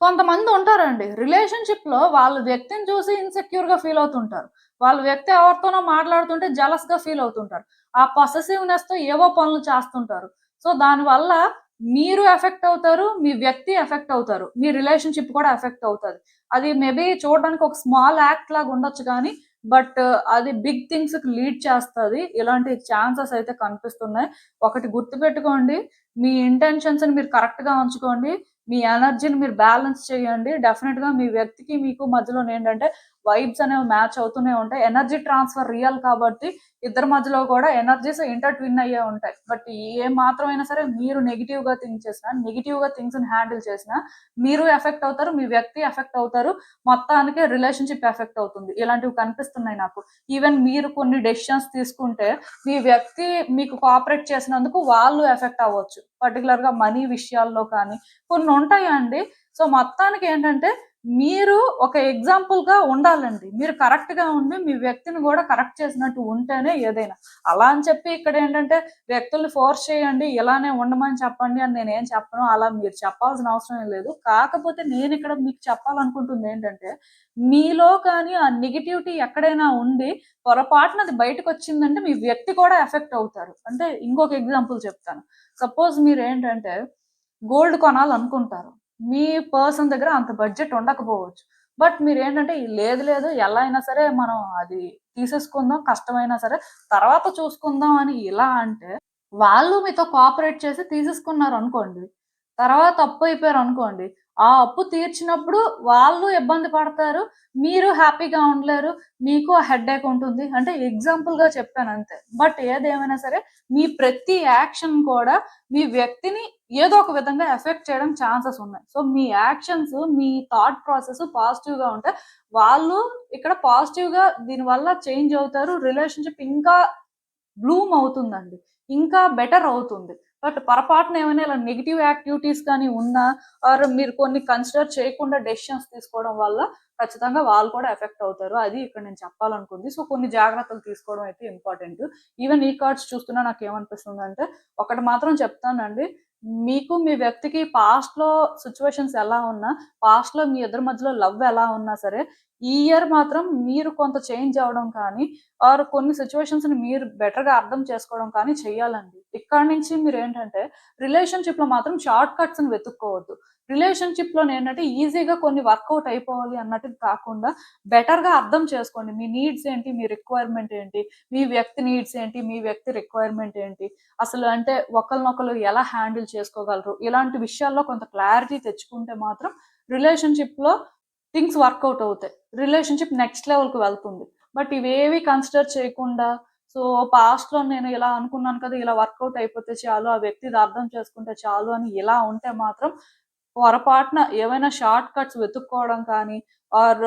కొంతమందుంటారండి. రిలేషన్‌షిప్‌లో వాళ్ళ వ్యక్తిని చూసి ఇన్‌సెక్యూర్‌గా ఫీల్ అవుతుంటారు. వాళ్ళ వ్యక్తి ఎవరితోనో మాట్లాడుతుంటే జెలస్‌గా ఫీల్ అవుతుంటారు. ఆ పొసెసివ్‌నెస్‌తో ఏవో పనులు చేస్తుంటారు. సో, దానివల్ల మీరు ఎఫెక్ట్ అవుతారు. మీ వ్యక్తి ఎఫెక్ట్ అవుతారు. మీ రిలేషన్‌షిప్ కూడా ఎఫెక్ట్ అవుతది. అది మేబీ చూడడానికి ఒక స్మాల్ యాక్ట్ లాగా ఉండొచ్చు గానీ, బట్ అది బిగ్ థింగ్స్‌కి లీడ్ చేస్తది. ఇలాంటి ఛాన్సెస్ అయితే కనిపిస్తున్నాయి. ఒకటి గుర్తుపెట్టుకోండి. మీ ఇంటెన్షన్స్‌ని మీరు కరెక్ట్‌గా ఉంచుకోండి. మీ ఎనర్జీని మీరు బ్యాలెన్స్ చేయండి. డెఫినిట్‌గా మీ వ్యక్తికి, మీకు మధ్యలోనేంటంటే వైబ్స్ అనేవి మ్యాచ్ అవుతూనే ఉంటాయి. ఎనర్జీ ట్రాన్స్‌ఫర్ రియల్ కాబట్టి ఇద్దరి మధ్యలో కూడా ఎనర్జీస్ ఇంటర్ ట్విన్ అయ్యే ఉంటాయి. బట్ ఏ మాత్రమైనా సరే మీరు నెగెటివ్‌గా థింక్ చేసినా, నెగెటివ్‌గా థింగ్స్‌ని హ్యాండిల్ చేసినా మీరు ఎఫెక్ట్ అవుతారు. మీ వ్యక్తి ఎఫెక్ట్ అవుతారు. మొత్తానికి రిలేషన్‌షిప్ ఎఫెక్ట్ అవుతుంది. ఇలాంటివి కనిపిస్తున్నాయి నాకు. ఈవెన్ మీరు కొన్ని డెసిషన్స్ తీసుకుంటే మీ వ్యక్తి మీకు కోఆపరేట్ చేసినందుకు వాళ్ళు ఎఫెక్ట్ అవ్వచ్చు. పర్టిక్యులర్‌గా మనీ విషయాల్లో కానీ కొన్నుంటాయండి. సో, మొత్తానికేంటంటే, మీరు ఒక ఎగ్జాంపుల్‌గా ఉండాలండి. మీరు కరెక్ట్‌గా ఉండి, మీ వ్యక్తిని గూడా కరెక్ట్ చేసినట్టు ఉంటేనే ఏదైనా. అలా అని చెప్పి ఇక్కడేంటంటే, వ్యక్తుల్ని ఫోర్స్ చేయండి, ఇలానే ఉండమని చెప్పండి అని నేనేం చెప్పను. అలా మీరు చెప్పాల్సిన అవసరం ఏం లేదు. కాకపోతే నేనిక్కడ మీకు చెప్పాలనుకుంటుందేంటంటే, మీలో కానీ ఆ నెగటివిటీ ఎక్కడైనా ఉండి, పొరపాటున అది బయటకొచ్చిందంటే, మీ వ్యక్తి కూడా ఎఫెక్ట్ అవుతారు. అంటే ఇంకొక ఎగ్జాంపుల్ చెప్తాను. సపోజ్ మీరేంటంటే గోల్డ్ కొనాలనుకుంటారు. మీ పర్సన్ దగ్గర అంత బడ్జెట్ ఉండకపోవచ్చు. బట్ మీరేంటంటే లేదు లేదు ఎలా అయినా సరే మనం అది తీసేసుకుందాం కష్టమైనా సరే తర్వాత చూసుకుందాం అని ఇలా అంటే, వాళ్ళు మీతో కోఆపరేట్ చేసి తీసేసుకున్నారనుకోండి. తర్వాత తప్పయిపోయారనుకోండి. ఆ అప్పు తీర్చినప్పుడు వాళ్ళు ఇబ్బంది పడతారు. మీరు హ్యాపీగా ఉండలేరు. మీకు ఆ హెడ్‌ఏక్ ఉంటుంది. అంటే ఎగ్జాంపుల్‌గా చెప్పానంతే. బట్ ఏదేమైనా సరే మీ ప్రతి యాక్షన్ కూడా మీ వ్యక్తిని ఏదో ఒక విధంగా ఎఫెక్ట్ చేయడం ఛాన్సెస్ ఉన్నాయి. సో, మీ యాక్షన్స్, మీ థాట్ ప్రాసెస్ పాజిటివ్‌గా ఉంటే వాళ్ళు ఇక్కడ పాజిటివ్‌గా దీనివల్ల చేంజ్ అవుతారు. రిలేషన్‌షిప్ ఇంకా బ్లూమ్ అవుతుందండి. ఇంకా బెటర్ అవుతుంది. బట్ పొరపాటున ఏమైనా ఇలా నెగెటివ్ యాక్టివిటీస్ కానీ ఉన్నా ఆర్ మీరు కొన్ని కన్సిడర్ చేయకుండా డెసిషన్స్ తీసుకోవడం వల్ల ఖచ్చితంగా వాళ్ళు కూడా ఎఫెక్ట్ అవుతారు. అది ఇక్కడ నేను చెప్పాలనుకుంది. సో, కొన్ని జాగ్రత్తలు తీసుకోవడం అయితే ఇంపార్టెంట్. ఈవెన్ ఈ కార్డ్స్ చూస్తున్నా నాకేమనిపిస్తుందంటే ఒకటి మాత్రం చెప్తానండి. మీకు మీ వ్యక్తికి పాస్ట్‌లో సిట్యుయేషన్స్ ఎలా ఉన్నా, పాస్ట్‌లో మీ ఇద్దరి మధ్యలో లవ్ ఎలా ఉన్నా సరే, ఈ ఇయర్ మాత్రం మీరు కొంత చేంజ్ అవ్వడం కానీ ఆర్ కొన్ని సిట్యుయేషన్స్‌ని మీరు బెటర్‌గా అర్థం చేసుకోవడం కానీ చెయ్యాలండి. ఇక్కడి నుంచి మీరేంటంటే రిలేషన్‌షిప్‌లో మాత్రం షార్ట్ కట్స్‌ని వెతుక్కోవద్దు. రిలేషన్‌షిప్‌లోనేంటంటే ఈజీగా కొన్ని వర్కౌట్ అయిపోవాలి అన్నట్టుగా కాకుండా బెటర్‌గా అర్థం చేసుకోండి. మీ నీడ్స్ ఏంటి? మీ రిక్వైర్మెంట్ ఏంటి? మీ వ్యక్తి నీడ్స్ ఏంటి? మీ వ్యక్తి రిక్వైర్మెంట్ ఏంటి? అసలు అంటే ఒకళ్ళనొకళ్ళు ఎలా హ్యాండిల్ చేసుకోగలరు? ఇలాంటి విషయాల్లో కొంత క్లారిటీ తెచ్చుకుంటే మాత్రం రిలేషన్‌షిప్‌లో థింగ్స్ వర్కౌట్ అవుతాయి. రిలేషన్‌షిప్ నెక్స్ట్ లెవెల్‌కి వెళ్తుంది. బట్ ఇవేవి కన్సిడర్ చేయకుండా సో, పాస్ట్‌లో నేను ఇలా అనుకున్నాను కదా! ఇలా వర్కౌట్ అయిపోతే చాలు. ఆ వ్యక్తిది అర్థం చేసుకుంటే చాలు అని ఇలా ఉంటే మాత్రం పొరపాటున ఏవైనా షార్ట్ కట్స్ వెతుక్కోవడం కానీ ఆర్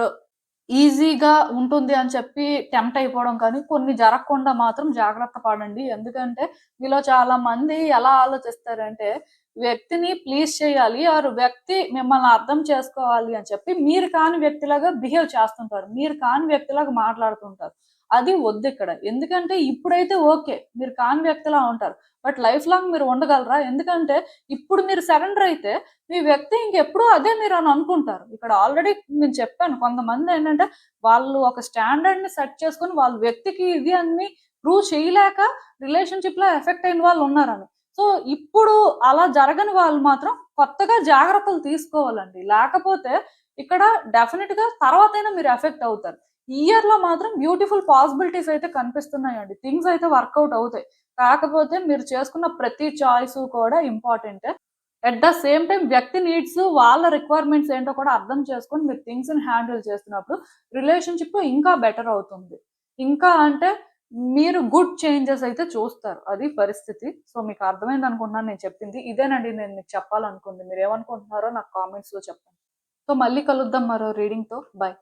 ఈజీగా ఉంటుంది అని చెప్పి టెంప్ట్ అయిపోవడం కానీ కొన్ని జరగకుండా మాత్రం జాగ్రత్త పడండి. ఎందుకంటే మీలో చాలా మంది ఎలా ఆలోచిస్తారంటే వ్యక్తిని ప్లీజ్ చేయాలి ఆర్ వ్యక్తి మిమ్మల్ని అర్థం చేసుకోవాలి అని చెప్పి మీరు కాని వ్యక్తిలాగా బిహేవ్ చేస్తుంటారు. మీరు కాని వ్యక్తిలాగా మాట్లాడుతుంటారు. అది వద్దిక్కడ. ఎందుకంటే ఇప్పుడైతే ఓకే. మీరు కాని వ్యక్తిలా ఉంటారు. బట్ లైఫ్ లాంగ్ మీరు ఉండగలరా? ఎందుకంటే ఇప్పుడు మీరు సరెండర్ అయితే మీ వ్యక్తి ఇంకెప్పుడు అదే మీరని అనుకుంటారు. ఇక్కడ ఆల్రెడీ నేను చెప్పాను. కొంతమందేంటంటే వాళ్ళు ఒక స్టాండర్డ్‌ని సెట్ చేసుకొని వాళ్ళ వ్యక్తికి ఇది అని ప్రూవ్ చేయలేక రిలేషన్‌షిప్‌లో ఎఫెక్ట్ అయిన వాళ్ళున్నారని. సో, ఇప్పుడు అలా జరగని వాళ్ళు మాత్రం కొత్తగా జాగ్రత్తలు తీసుకోవాలండి. లేకపోతే ఇక్కడ డెఫినిట్‌గా తర్వాతైనా మీరు ఎఫెక్ట్ అవుతారు. ఈ ఇయర్‌లో మాత్రం బ్యూటిఫుల్ పాసిబిలిటీస్ అయితే కనిపిస్తున్నాయండి. థింగ్స్ అయితే వర్కౌట్ అవుతాయి. కాకపోతే మీరు చేసుకున్న ప్రతి చాయిసు కూడా ఇంపార్టెంటే. ఎట్ ద సేమ్ టైమ్ వ్యక్తి నీడ్స్, వాళ్ళ రిక్వైర్మెంట్స్ ఏంటో కూడా అర్థం చేసుకొని మీరు థింగ్స్‌ని హ్యాండిల్ చేస్తున్నప్పుడు రిలేషన్‌షిప్ ఇంకా బెటర్ అవుతుంది. ఇంకా అంటే మీరు గుడ్ చేంజెస్ అయితే చూస్తారు. అది పరిస్థితి. సో, మీకు అర్థమైందనుకుంటున్నాను నేను చెప్పింది. ఇదేనండి నేను మీకు చెప్పాలనుకుంది. మీరేమనుకుంటున్నారో నాకు కామెంట్స్‌లో చెప్పండి. సో, మళ్ళీ కలుద్దాం మరో రీడింగ్‌తో. బై.